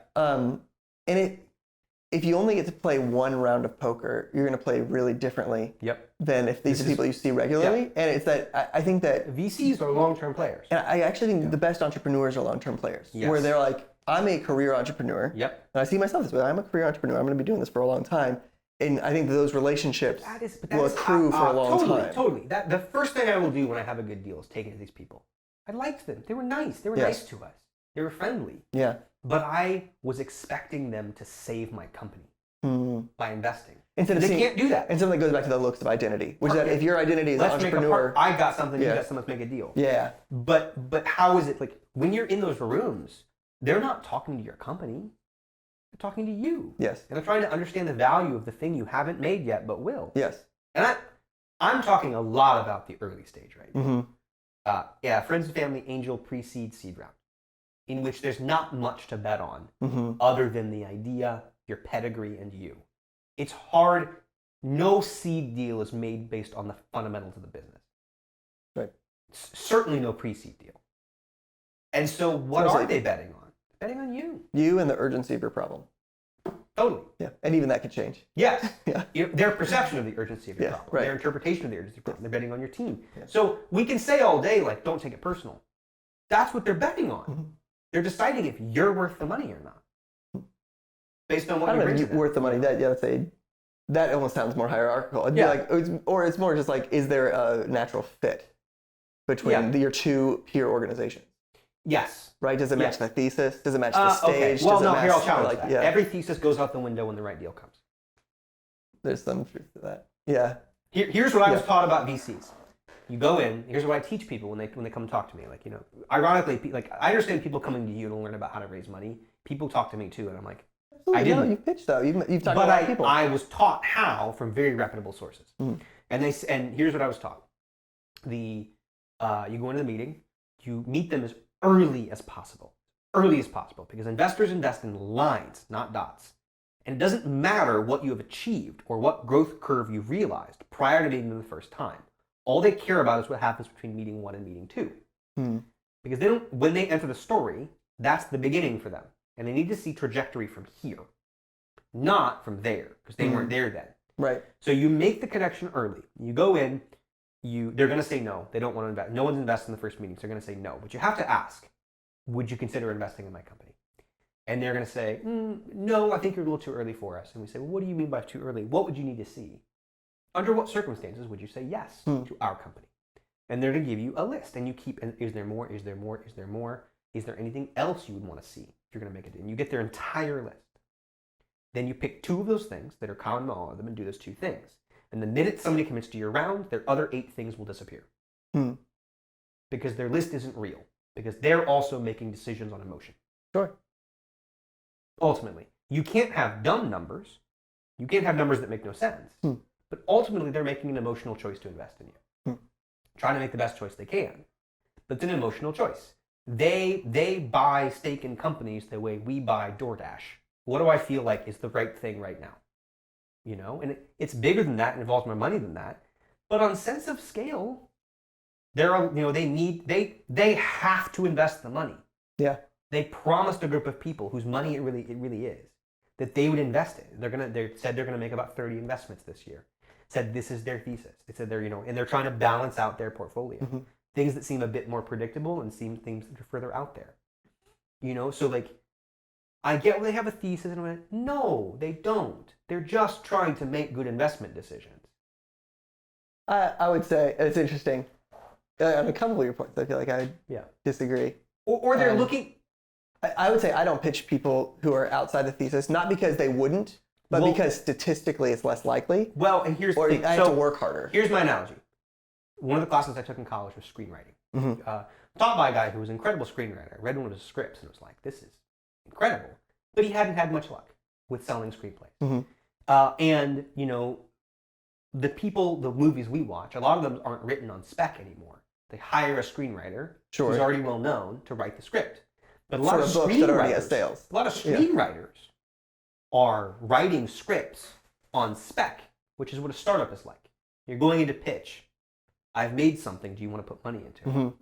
If you only get to play one round of poker, you're going to play really differently than if these are people you see regularly. Yeah. And it's that, I think that VCs are long-term players. And I actually think the best entrepreneurs are long-term players. Yes. Where they're like, I'm a career entrepreneur. Yep. And I see myself this way. I'm a career entrepreneur. I'm going to be doing this for a long time. And I think that those relationships will accrue for a long time. Totally. The first thing I will do when I have a good deal is take it to these people. I liked them. They were nice. They were nice to us. They were friendly. Yeah. But I was expecting them to save my company by investing. They can't do that. And something that goes back to the looks of identity, which is that if your identity is an entrepreneur, I got something, you got something, let's make a deal. Yeah. But how is it, like, when you're in those rooms, they're not talking to your company. They're talking to you. Yes. And they're trying to understand the value of the thing you haven't made yet, but will. Yes. And I'm talking a lot about the early stage right now. Friends and family angel pre-seed seed round, in which there's not much to bet on other than the idea, your pedigree, and you. It's hard. No seed deal is made based on the fundamentals of the business. Right. Certainly no pre-seed deal. And so what are they betting on? Betting on you. You and the urgency of your problem. Totally. Yeah. And even that could change. Yes. Yeah. Their perception of the urgency of your problem. Right. Their interpretation of the urgency of your problem. They're betting on your team. Yeah. So we can say all day, like, don't take it personal. That's what they're betting on. They're deciding if you're worth the money or not. Based on what you bring to them. Worth the money. That almost sounds more hierarchical. It'd be like, or it's more just like, is there a natural fit between your two peer organizations? Yes. Right? Does it match the thesis? Does it match the stage? Okay. Well, Does it match, here I'll challenge that. Yeah. Every thesis goes out the window when the right deal comes. There's some truth to that. Yeah. Here's what I was taught about VCs. You go in. Here's what I teach people when they come talk to me. Like, you know, ironically, like, I understand people coming to you to learn about how to raise money. People talk to me too, and I'm like, I didn't. No, you've pitched though. You've talked to a lot of people. But I was taught how from very reputable sources. And here's what I was taught. You go into the meeting, you meet them as early as possible. Early as possible, because investors invest in lines, not dots. And it doesn't matter what you have achieved or what growth curve you've realized prior to meeting them the first time. All they care about is what happens between meeting 1 and meeting 2. Because when they enter the story, that's the beginning for them. And they need to see trajectory from here, not from there, because they weren't there then. Right. So you make the connection early. You go in, they're going to say no. They don't want to invest. No one's invested in the first meeting, so they're going to say no. But you have to ask, would you consider investing in my company? And they're going to say, no, I think you're a little too early for us. And we say, well, what do you mean by too early? What would you need to see? Under what circumstances would you say yes to our company? And they're going to give you a list. And you keep, is there more? Is there more? Is there more? Is there anything else you would want to see if you're going to make it? And you get their entire list. Then you pick 2 of those things that are common to all of them and do those 2 things. And the minute somebody commits to your round, their other 8 things will disappear. Because their list isn't real. Because they're also making decisions on emotion. Sure. Ultimately. You can't have dumb numbers. You can't have numbers that make no sense. But ultimately, they're making an emotional choice to invest in you. Trying to make the best choice they can. But it's an emotional choice. They buy stake in companies the way we buy DoorDash. What do I feel like is the right thing right now? You know, and it's bigger than that and involves more money than that. But on sense of scale, They have to invest the money. Yeah. They promised a group of people whose money it really is that they would invest in. They said they're gonna make about 30 investments this year. Said this is their thesis. They said and they're trying to balance out their portfolio. Mm-hmm. Things that seem a bit more predictable and things that are further out there. So like, I get where they have a thesis and I went, no, they don't. They're just trying to make good investment decisions. I would say it's interesting. On a couple of your points, I feel like I disagree. Or they're looking. I would say I don't pitch people who are outside the thesis, not because they wouldn't, but because statistically it's less likely. Well, and here's or the thing. I have to work harder. Here's my analogy. One of the classes I took in college was screenwriting. Mm-hmm. Taught by a guy who was an incredible screenwriter. I read one of his scripts and it was like, this is incredible. But he hadn't had much luck with selling screenplays. Mm-hmm. And the movies we watch, a lot of them aren't written on spec anymore. They hire a screenwriter who's already well known to write the script. But a lot of screenwriters are writing scripts on spec, which is what a startup is like. You're going into pitch. I've made something. Do you want to put money into it? Mm-hmm. So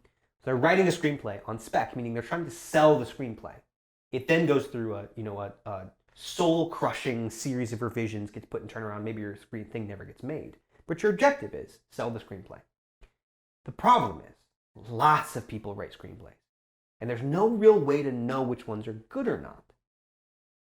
they're writing a screenplay on spec, meaning they're trying to sell the screenplay. It then goes through a soul-crushing series of revisions, gets put in turnaround. Maybe your screen thing never gets made. But your objective is sell the screenplay. The problem is lots of people write screenplays. And there's no real way to know which ones are good or not.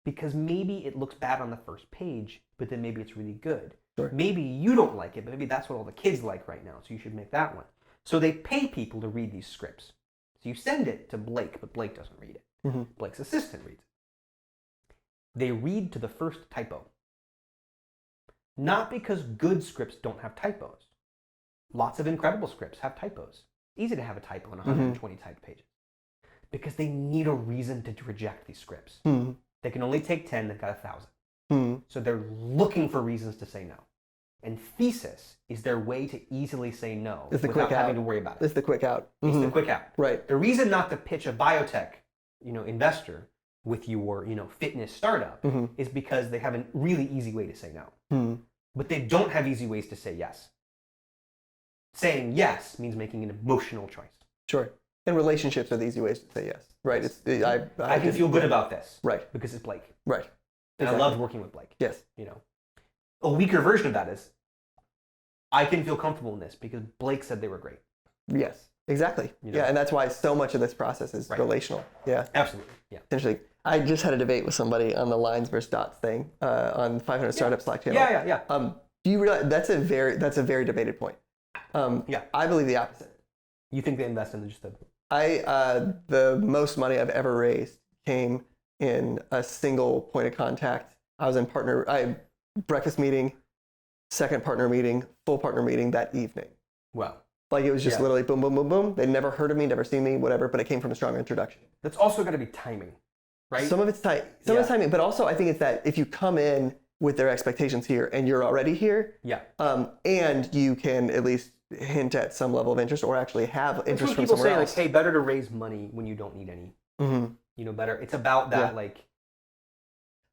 Because maybe it looks bad on the first page, but then maybe it's really good. Sure. Maybe you don't like it, but maybe that's what all the kids like right now, so you should make that one. So they pay people to read these scripts. So you send it to Blake, but Blake doesn't read it. Mm-hmm. Blake's assistant reads it. They read to the first typo. Not because good scripts don't have typos. Lots of incredible scripts have typos. Easy to have a typo in 120 typed pages. Because they need a reason to reject these scripts. Mm-hmm. They can only take 10, they've got 1,000. Mm-hmm. So they're looking for reasons to say no. And thesis is their way to easily say no without having to worry about it. It's the quick out. Mm-hmm. It's the quick out. Right. The reason not to pitch a biotech, investor with your, fitness startup is because they have a really easy way to say no. Mm-hmm. But they don't have easy ways to say yes. Saying yes means making an emotional choice. Sure. And relationships are the easy ways to say yes. Right. I can feel good about this. Right. Because it's Blake. Right. And I loved working with Blake. Yes. A weaker version of that is I can feel comfortable in this because Blake said they were great. Yes. Exactly. Yeah, and that's why so much of this process is relational. Yeah. Absolutely. Yeah. Essentially, I just had a debate with somebody on the lines versus dots thing on 500 Startup Slack channel. Yeah. Do you realize that's a very debated point? I believe the opposite. You think they invest in just the the most money I've ever raised came in a single point of contact. I was in breakfast meeting, second partner meeting, full partner meeting that evening. Wow. Like it was just literally boom, boom, boom, boom. They'd never heard of me, never seen me, whatever, but it came from a strong introduction. That's also got to be timing, right? Some of it's timing, but also I think it's that if you come in with their expectations here and you're already here, and you can at least hint at some level of interest or actually have interest from somewhere else. People say, hey, better to raise money when you don't need any. Mm-hmm. Better. It's about that, But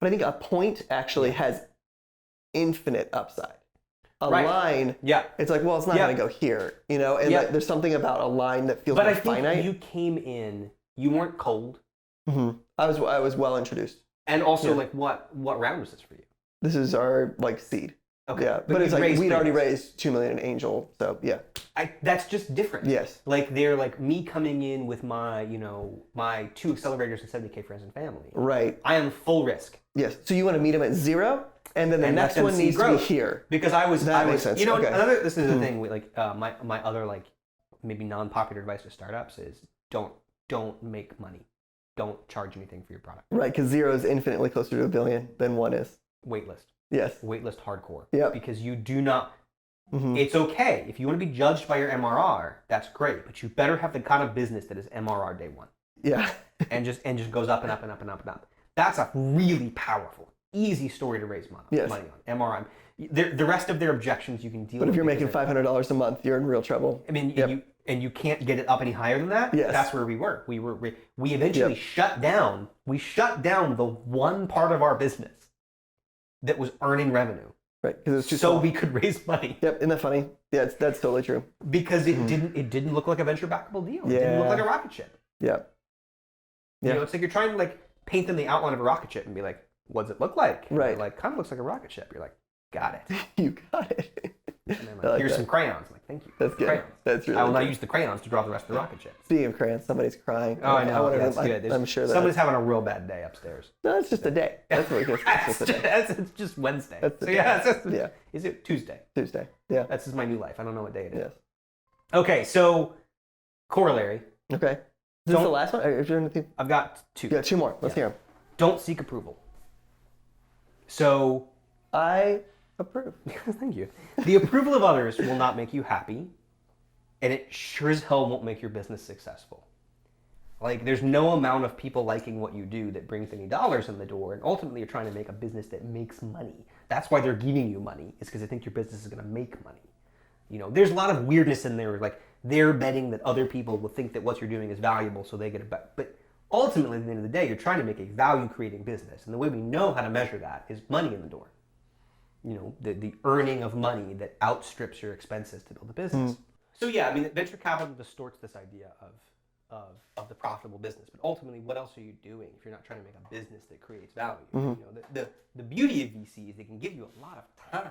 I think a point actually has infinite upside. A line, it's like, well, it's not going to go here, and there's something about a line that feels more finite. But I think you came in, you weren't cold. Mm-hmm. I was well introduced. And also, what round was this for you? This is our seed. Okay. Yeah, but it's we'd already raised $2 million in angel, so yeah. That's just different. Yes. They're me coming in with my, my 2 accelerators and 70K friends and family. Right. I am full risk. Yes. So you want to meet them at 0, and then the next one needs to be here. Because I was, makes sense. Okay. This is the thing with my other maybe non-popular advice to startups is don't make money. Don't charge anything for your product. Right, because 0 is infinitely closer to $1 billion than 1 is. Waitlist. Yes. Waitlist hardcore. Yeah. Because you do not. It's okay if you want to be judged by your MRR. That's great, but you better have the kind of business that is MRR day 1. Yeah. and just goes up and up and up and up and up. That's a really powerful, easy story to raise money on. MRR. The rest of their objections you can deal with. But if you're making $500 a month, you're in real trouble. I mean, you can't get it up any higher than that. Yes. That's where we were. We eventually shut down. We shut down the one part of our business that was earning revenue. Right, because it was too so small. we could raise money. Yep, isn't that funny? Yeah, that's totally true. Because it didn't look like a venture backable deal. It didn't look like a rocket ship. Yep. You know, it's like you're trying to like paint them the outline of a rocket ship and be like, what does it look like? And right. they're like, kind of looks like a rocket ship. You're like, got it. You got it. And then like, here's some crayons. I'm like, thank you. That's good. Crayons. That's really I will good. not use the crayons to draw the rest of the rocket ship. Speaking of crayons, somebody's crying. Oh, I know. That's good. I'm sure that somebody's having a real bad day upstairs. No, it's just a day. That's what it is. It's just Wednesday. That's the so day. yeah, Is it Tuesday? Tuesday. Yeah. That's just my new life. I don't know what day it is. Yes. Okay, so corollary. Okay. Is this the last one? Is there anything? I've got two. You got two more. Let's hear them. Don't seek approval. So I approve. Thank you. The approval of others will not make you happy, and it sure as hell won't make your business successful. Like, there's no amount of people liking what you do that brings any dollars in the door, and ultimately you're trying to make a business that makes money. That's why they're giving you money, is because they think your business is going to make money. You know, there's a lot of weirdness in there, like they're betting that other people will think that what you're doing is valuable, so they get a bet. But ultimately, at the end of the day, you're trying to make a value-creating business, and the way we know how to measure that is money in the door. You know, the earning of money that outstrips your expenses to build a business. So yeah, I mean, venture capital distorts this idea of the profitable business. But ultimately, what else are you doing if you're not trying to make a business that creates value? You know, the beauty of VC is they can give you a lot of time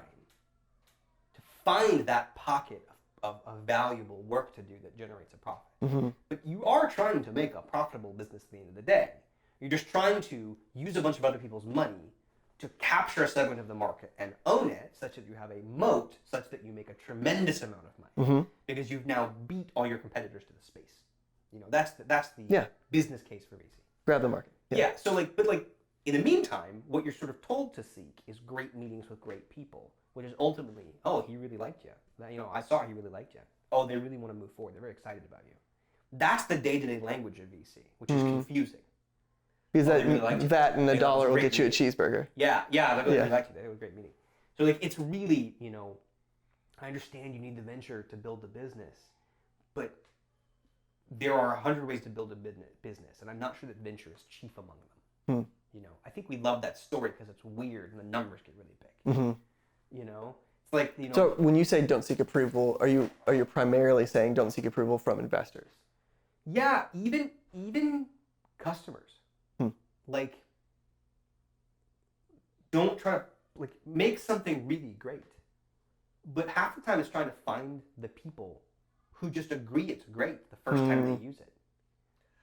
to find that pocket of valuable work to do that generates a profit. But you are trying to make a profitable business at the end of the day. You're just trying to use a bunch of other people's money to capture a segment of the market and own it, such that you have a moat, such that you make a tremendous amount of money, because you've now beat all your competitors to the space. You know, that's the business case for VC. Grab the market. Yeah. So like, but like in the meantime, what you're sort of told to seek is great meetings with great people, which is ultimately, oh, he really liked you. You know, I saw he really liked you. Oh, they really want to move forward. They're very excited about you. That's the day-to-day language of VC, which is confusing. Because really that and a dollar will get you a cheeseburger. Yeah, they really liked you. They had a great meeting. So like, it's really, you know, I understand you need the venture to build the business, but there are 100 ways to build a business, and I'm not sure that venture is chief among them. You know, I think we love that story because it's weird and the numbers get really big. You know, it's like, you know. So when you say don't seek approval, are you primarily saying don't seek approval from investors? Yeah, even customers. Like, don't try to like make something really great, but half the time it's trying to find the people who just agree it's great the first time they use it,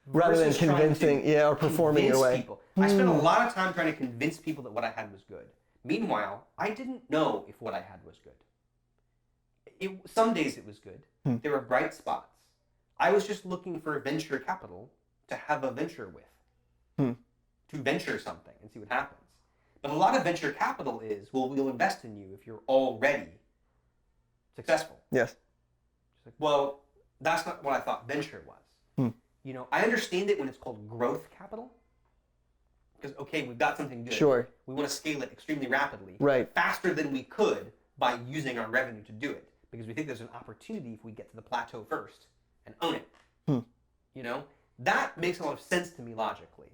rather than convincing, or performing your way. People. I spent a lot of time trying to convince people that what I had was good. Meanwhile, I didn't know if what I had was good. Some days it was good. There were bright spots. I was just looking for venture capital to have a venture with. To venture something and see what happens. But a lot of venture capital is, well, we'll invest in you if you're already successful. Yes. It's like, well, that's not what I thought venture was. You know, I understand it when it's called growth capital. Because, okay, we've got something good. Sure. We want to scale it extremely rapidly. Right. Faster than we could by using our revenue to do it. Because we think there's an opportunity if we get to the plateau first and own it. You know, that makes a lot of sense to me logically.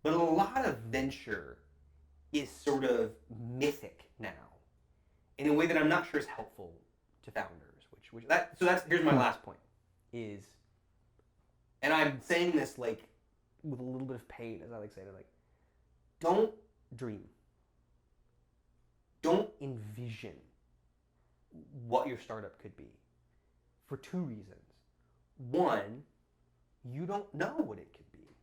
But a lot of venture is sort of mythic now, in a way that I'm not sure is helpful to founders. Here's my last point is, and I'm saying this like with a little bit of pain, as I like saying it, like, don't dream, don't envision what your startup could be, for two reasons. One, you don't know what it could be.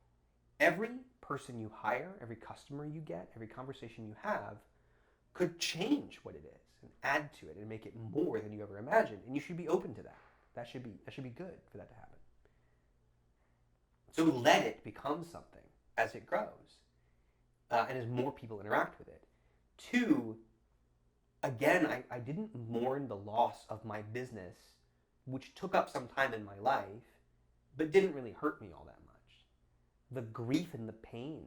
Every person you hire, every customer you get, every conversation you have could change what it is and add to it and make it more than you ever imagined. And you should be open to that. That should be good for that to happen. So let it become something as it grows and as more people interact with it. Two, again, I didn't mourn the loss of my business, which took up some time in my life, but didn't really hurt me all that much. The grief and the pain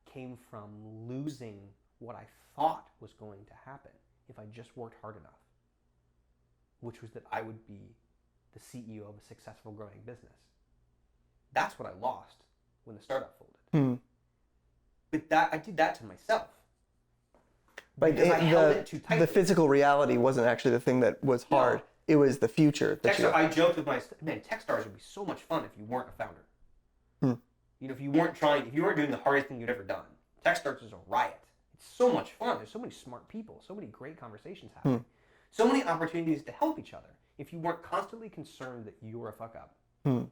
came from losing what I thought was going to happen if I just worked hard enough, which was that I would be the CEO of a successful growing business. That's what I lost when the startup folded. But I did that to myself. because I held it too tightly. The physical reality wasn't actually the thing that was hard. No. It was the future. I joked with Techstars would be so much fun if you weren't a founder. If you weren't doing the hardest thing you'd ever done. Techstars is a riot. It's so much fun. There's so many smart people, so many great conversations happening, so many opportunities to help each other. If you weren't constantly concerned that you were a fuck up, and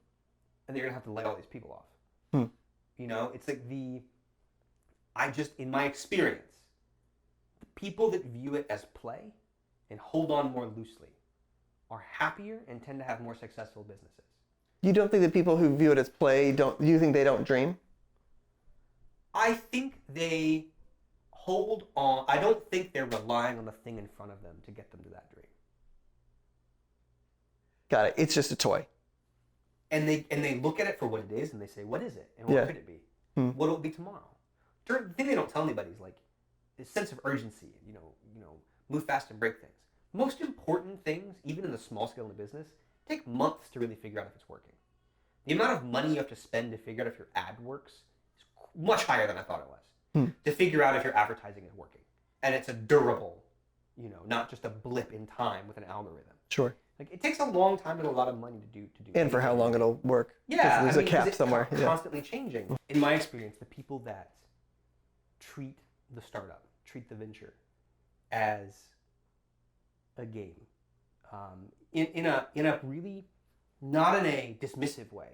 that you're gonna have to lay all these people off. It's like in my experience, the people that view it as play and hold on more loosely are happier and tend to have more successful businesses. You don't think that people who view it as play you think they don't dream? I think they hold on. I don't think they're relying on the thing in front of them to get them to that dream. Got it. It's just a toy. And they look at it for what it is and they say, what is it? And what could it be? What will it be tomorrow? The thing they don't tell anybody is like this sense of urgency, move fast and break things. Most important things, even in the small scale of the business, take months to really figure out if it's working. The amount of money you have to spend to figure out if your ad works is much higher than I thought it was. To figure out if your advertising is working. And it's a durable, not just a blip in time with an algorithm. Sure. Like it takes a long time and a lot of money to do. And for how long it'll work. Yeah. There's a cap somewhere. Constantly changing. In my experience, the people that treat the startup, treat the venture as a game, in a really, not in a dismissive way.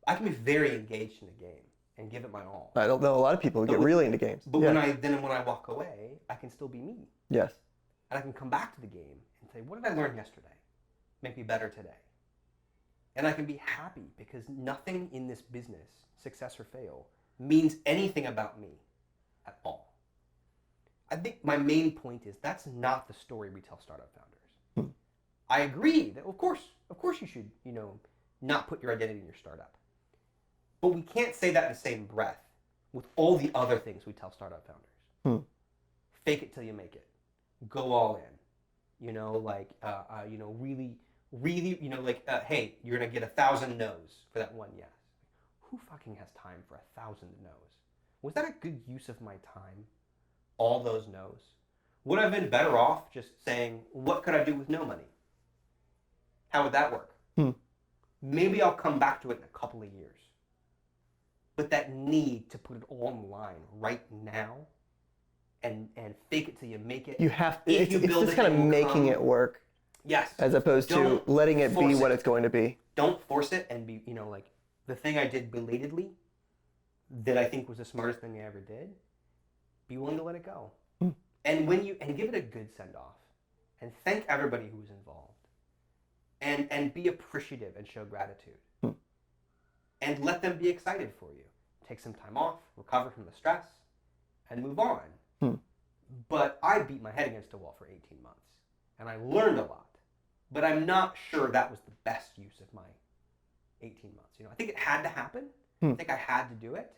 I can be very engaged in a game and give it my all. I don't know a lot of people who get really into games. But when I walk away, I can still be me. Yes. And I can come back to the game and say, what did I learn yesterday? Make me better today. And I can be happy because nothing in this business, success or fail, means anything about me at all. I think my main point is that's not the story we tell startup founders. I agree that of course you should, not put your identity in your startup. But we can't say that in the same breath with all the other things we tell startup founders. Fake it till you make it. Go all in. Really, hey, you're gonna get 1,000 no's for that one yes. Who fucking has time for 1,000 no's? Was that a good use of my time? All those no's? Would I have been better off just saying, what could I do with no money? How would that work? Maybe I'll come back to it in a couple of years. But that need to put it all on the line right now and fake it till you make it. You have to, it's just kind of making it work. Yes. As opposed to letting it be what it's going to be. Don't force it and be, the thing I did belatedly that I think was the smartest thing I ever did, be willing to let it go. And give it a good send off and thank everybody who was involved and be appreciative and show gratitude. And let them be excited for you. Take some time off, recover from the stress, and move on. But I beat my head against a wall for 18 months, and I learned a lot. But I'm not sure that was the best use of my 18 months. I think it had to happen. I think I had to do it.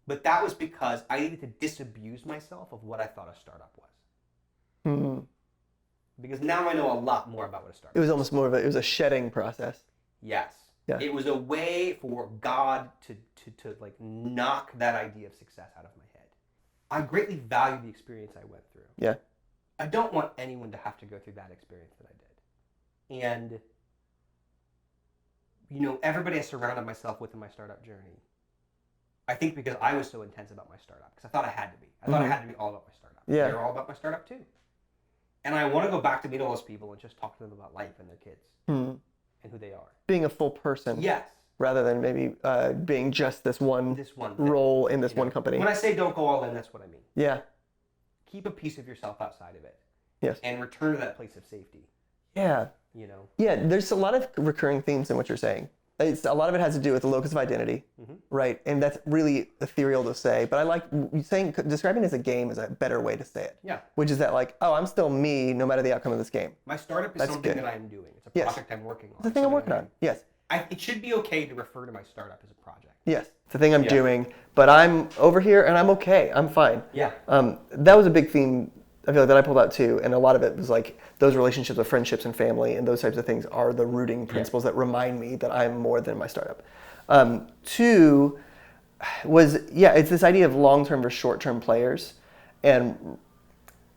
But that was because I needed to disabuse myself of what I thought a startup was. Because now I know a lot more about what a startup is. It was almost more of it was a shedding process. Yes. Yeah. It was a way for God to knock that idea of success out of my head. I greatly value the experience I went through. Yeah. I don't want anyone to have to go through that experience that I did. And, everybody I surrounded myself with in my startup journey, I think because I was so intense about my startup, because I thought I had to be. I thought I had to be all about my startup. Yeah. They're all about my startup too. And I want to go back to meet all those people and just talk to them about life and their kids and who they are. Being a full person. Yes. Rather than maybe being just this one role in this one company. When I say don't go all in, that's what I mean. Yeah. Keep a piece of yourself outside of it. Yes. And return to that place of safety. Yeah. Yeah, there's a lot of recurring themes in what you're saying. A lot of it has to do with the locus of identity, right? And that's really ethereal to say, but I like describing it as a game is a better way to say it. Yeah. Which is that I'm still me no matter the outcome of this game. My startup is something that I'm doing. It's a project I'm working on. It's the thing I'm working on. Yes. It should be okay to refer to my startup as a project. Yes. It's the thing I'm doing, but I'm over here and I'm okay. I'm fine. Yeah. That was a big theme I feel like that I pulled out too, and a lot of it was those relationships with friendships and family and those types of things are the rooting principles that remind me that I'm more than my startup. Two was, it's this idea of long-term versus short-term players. And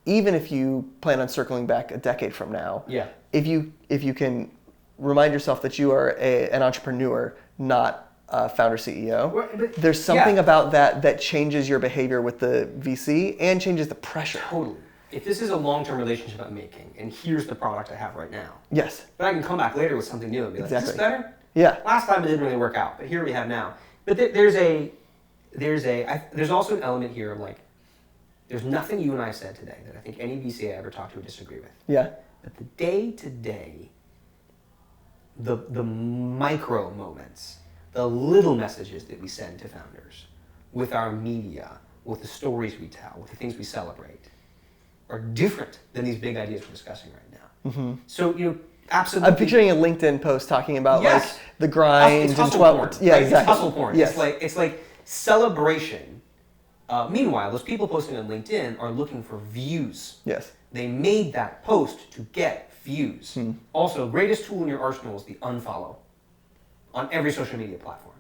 even if you plan on circling back a decade from now, Yeah. if you can remind yourself that you are an entrepreneur, not a founder CEO, there's something about that changes your behavior with the VC and changes the pressure. Totally. If this is a long-term relationship I'm making, and here's the product I have right now, yes, but I can come back later with something new and be like, is this better? Yeah. Last time it didn't really work out, but here we have now. But there's also an element here of like, there's nothing you and I said today that I think any VC I ever talked to would disagree with. Yeah. But the day-to-day, the micro moments, the little messages that we send to founders with our media, with the stories we tell, with the things we celebrate, are different than these big ideas we're discussing right now. Mm-hmm. So, absolutely. I'm picturing a LinkedIn post talking about like the grind it's and hustle 12. porn. Yeah, right? exactly. It's hustle porn. Yes. It's like celebration. Meanwhile, those people posting on LinkedIn are looking for views. Yes. They made that post to get views. Also, greatest tool in your arsenal is the unfollow on every social media platform.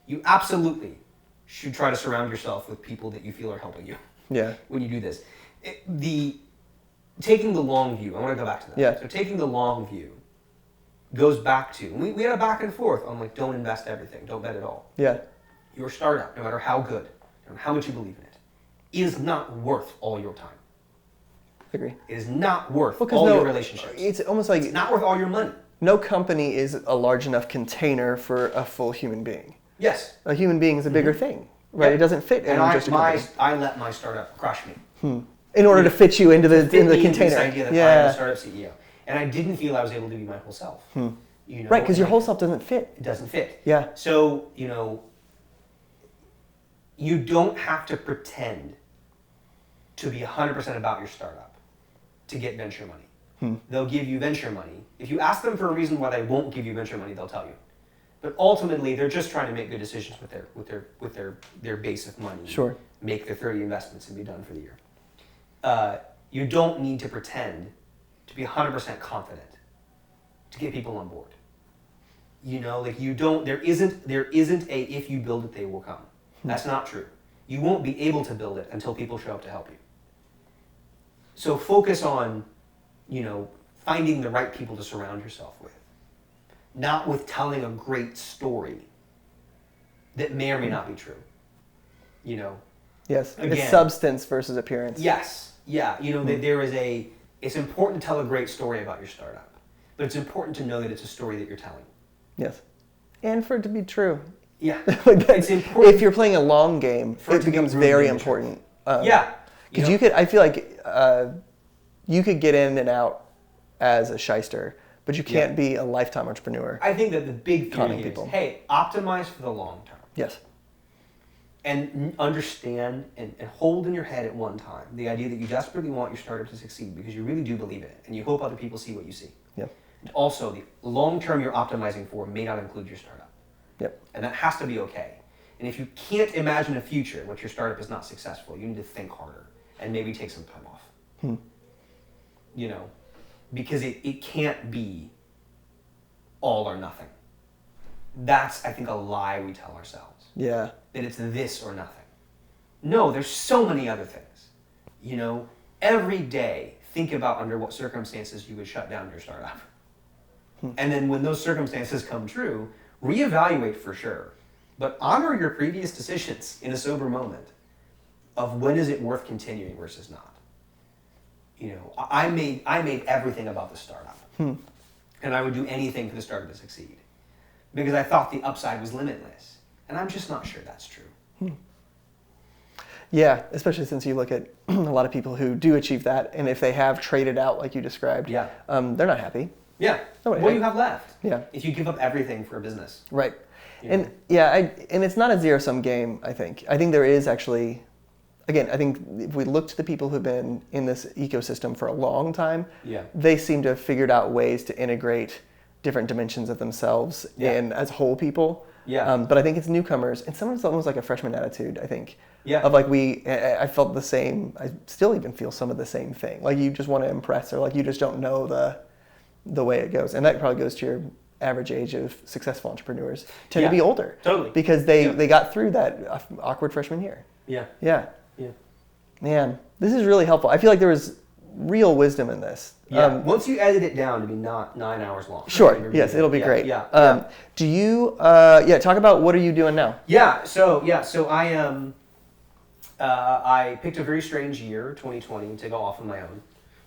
You absolutely should try to surround yourself with people that you feel are helping you. Yeah. When you do this. Taking the long view, I want to go back to that. Yeah. So taking the long view goes back to, we had a back and forth on like, don't invest everything, don't bet it all. Yeah. Your startup, no matter how good, no matter how much you believe in it, is not worth all your time. I agree. It is not worth all your relationships. It's almost like It's not worth all your money. no company is a large enough container for a full human being. Yes. A human being is a bigger thing, right? Yep. It doesn't fit in just a company. I let my startup crush me. In order to fit you into the Fit me into container. this idea that I'm a startup CEO. And I didn't feel I was able to be my whole self. Right, because your whole self doesn't fit. It doesn't fit. Yeah. So, you don't have to pretend to be 100% about your startup to get venture money. They'll give you venture money. If you ask them for a reason why they won't give you venture money, they'll tell you. But ultimately, they're just trying to make good decisions with their base of money. Sure. Make their 30 investments and be done for the year. You don't need to pretend to be 100% confident to get people on board. There isn't a if you build it, they will come. That's not true. You won't be able to build it until people show up to help you. So focus on, finding the right people to surround yourself with. Not with telling a great story that may or may not be true. Yes. Again, it's substance versus appearance. Yes. Yeah. It's important to tell a great story about your startup, but it's important to know that it's a story that you're telling. Yes. And for it to be true. Yeah. It's important. If you're playing a long game, it becomes very important. Because I feel like you could get in and out as a shyster, but you can't be a lifetime entrepreneur. I think that the big conning theory people. is, hey, optimize for the long term. Yes. And understand and hold in your head at one time the idea that you desperately want your startup to succeed because you really do believe in it and you hope other people see what you see. Yep. And also, the long term you're optimizing for may not include your startup. Yep. And that has to be okay. And if you can't imagine a future in which your startup is not successful, you need to think harder and maybe take some time off. Because it can't be all or nothing. That's, I think, a lie we tell ourselves. Yeah. That it's this or nothing. No, there's so many other things. Every day, think about under what circumstances you would shut down your startup. And then when those circumstances come true, reevaluate for sure. But honor your previous decisions in a sober moment of when is it worth continuing versus not. I made everything about the startup. And I would do anything for the startup to succeed. Because I thought the upside was limitless. And I'm just not sure that's true. Yeah, especially since you look at a lot of people who do achieve that, and if they have traded out like you described, they're not happy. Yeah. What do you have left? Yeah. If you give up everything for a business. Right. And and it's not a zero-sum game, I think. I think there is actually, again, I think if we look to the people who've been in this ecosystem for a long time, they seem to have figured out ways to integrate different dimensions of themselves in as whole people. But I think it's newcomers, and sometimes it's almost like a freshman attitude, I think. Of like I felt the same, I still even feel some of the same thing. Like you just want to impress, or like you just don't know the way it goes. And that probably goes to your average age of successful entrepreneurs tend to be older. Totally. Because they got through that awkward freshman year. Yeah. Yeah. Man, this is really helpful. I feel like there was real wisdom in this. Yeah. Once you edit it down to be not 9 hours long. Sure. Yes, it'll be great. Yeah. Do you? Talk about what are you doing now? So I am. I picked a very strange year, 2020, to go off on my own.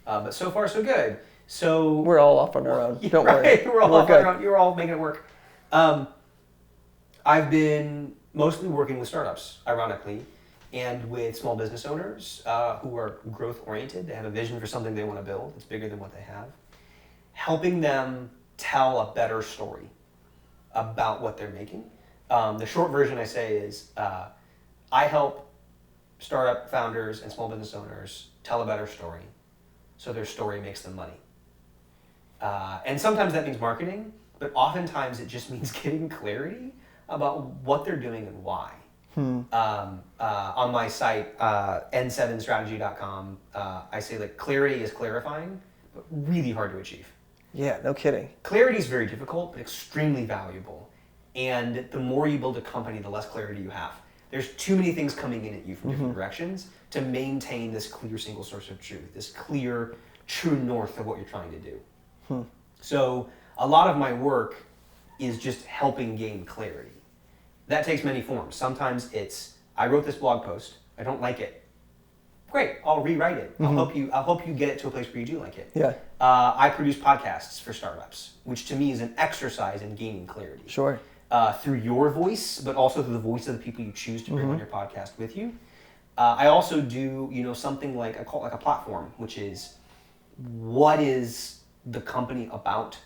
But so far so good. So we're all off on our own. Don't worry. We're all off on our own. You're all making it work. I've been mostly working with startups, ironically, and with small business owners who are growth-oriented. They have a vision for something they want to build. It's bigger than what they have. Helping them tell a better story about what they're making. The short version I say is I help startup founders and small business owners tell a better story so their story makes them money. And sometimes that means marketing, but oftentimes it just means getting clarity about what they're doing and why. On my site, n7strategy.com, I say that clarity is clarifying, but really hard to achieve. Yeah, no kidding. Clarity is very difficult, but extremely valuable. And the more you build a company, the less clarity you have. There's too many things coming in at you from different directions to maintain this clear single source of truth, this clear true north of what you're trying to do. So a lot of my work is just helping gain clarity. That takes many forms. Sometimes it's, I wrote this blog post, I don't like it. Great, I'll rewrite it. I'll help you get it to a place where you do like it. Yeah. I produce podcasts for startups, which to me is an exercise in gaining clarity. Sure. Through your voice, but also through the voice of the people you choose to bring on your podcast with you. I also do, something like, I call it like a platform, which is, what is the company about?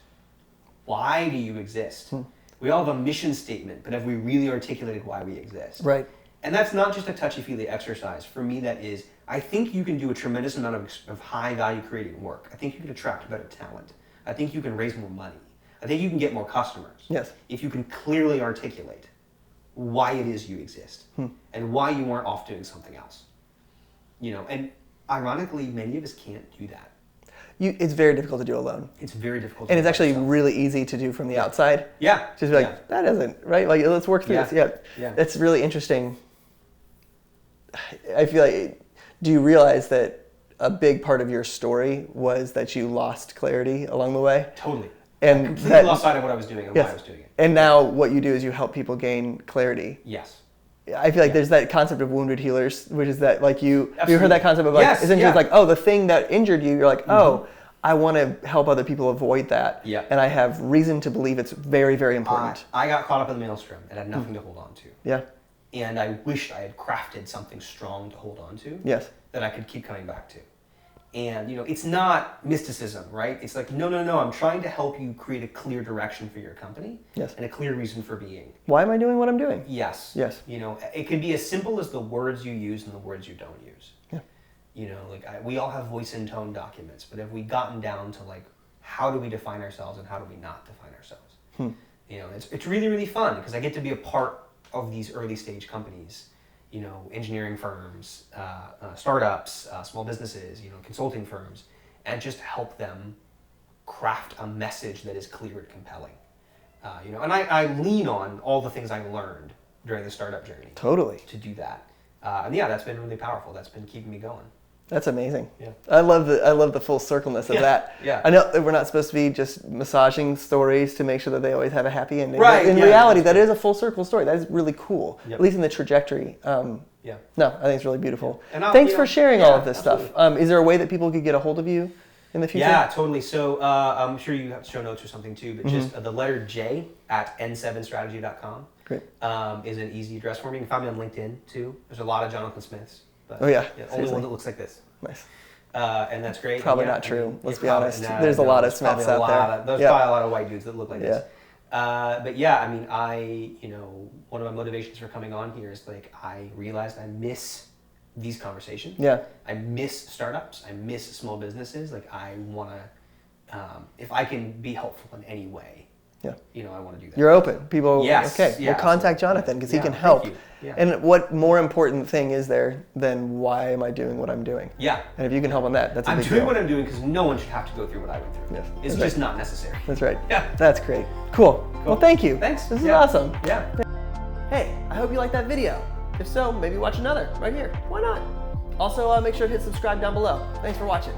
Why do you exist? We all have a mission statement, but have we really articulated why we exist? Right. And that's not just a touchy-feely exercise. For me, that is, I think you can do a tremendous amount of high-value creating work. I think you can attract better talent. I think you can raise more money. I think you can get more customers. Yes. If you can clearly articulate why it is you exist and why you aren't off doing something else. And ironically, many of us can't do that. It's very difficult to do alone. It's very difficult. And it's actually really easy to do from the outside. Yeah. Just be like, that isn't, right? Like, let's work through this. Yeah. That's really interesting. I feel like, do you realize that a big part of your story was that you lost clarity along the way? Totally. And I completely lost sight of what I was doing and why I was doing it. And now what you do is you help people gain clarity. Yes. I feel like there's that concept of wounded healers, which is that like you heard that concept of like, essentially it's like, oh, the thing that injured you, you're like, oh, I want to help other people avoid that. Yeah. And I have reason to believe it's very, very important. I got caught up in the maelstrom and had nothing to hold on to. Yeah. And I wished I had crafted something strong to hold on to. Yes. That I could keep coming back to. And, it's not mysticism, right? It's like, no, I'm trying to help you create a clear direction for your company. Yes. And a clear reason for being. Why am I doing what I'm doing? Yes. Yes. It could be as simple as the words you use and the words you don't use. Yeah. We all have voice and tone documents, but have we gotten down to like, how do we define ourselves and how do we not define ourselves? It's really, really fun because I get to be a part of these early stage companies. Engineering firms, startups, small businesses, consulting firms, and just help them craft a message that is clear and compelling. And I lean on all the things I learned during the startup journey. Totally. To do that. And yeah, that's been really powerful. That's been keeping me going. That's amazing. Yeah. I love the full circleness of that. Yeah. I know that we're not supposed to be just massaging stories to make sure that they always have a happy ending. Right. But in reality, that is a full circle story. That is really cool. Yep. At least in the trajectory. No, I think it's really beautiful. And Thanks for sharing all of this absolutely. stuff. Is there a way that people could get a hold of you in the future? Yeah, totally. So I'm sure you have show notes or something too, but just the letter J at n7strategy.com Great. Is an easy address for me. You can find me on LinkedIn too. There's a lot of Jonathan Smiths. But only one that looks like this. Nice. And that's great. Probably not true. Let's be honest. There's a lot of Smiths out there. There's probably a lot of white dudes that look like this. But yeah, I mean, one of my motivations for coming on here is like I realized I miss these conversations. Yeah. I miss startups. I miss small businesses. Like I want to, if I can be helpful in any way. Yeah. I want to do that. You're open. People. Yes. Okay. Yeah, well, contact Jonathan because he can help. Thank you. Yeah. And what more important thing is there than why am I doing what I'm doing? Yeah. And if you can help on that, that's a big deal. I'm doing what I'm doing because no one should have to go through what I went through. Yes. It's just not necessary. That's right. Yeah. That's great. Cool. Well, thank you. Thanks. This is awesome. Yeah. Hey, I hope you liked that video. If so, maybe watch another right here. Why not? Also, make sure to hit subscribe down below. Thanks for watching.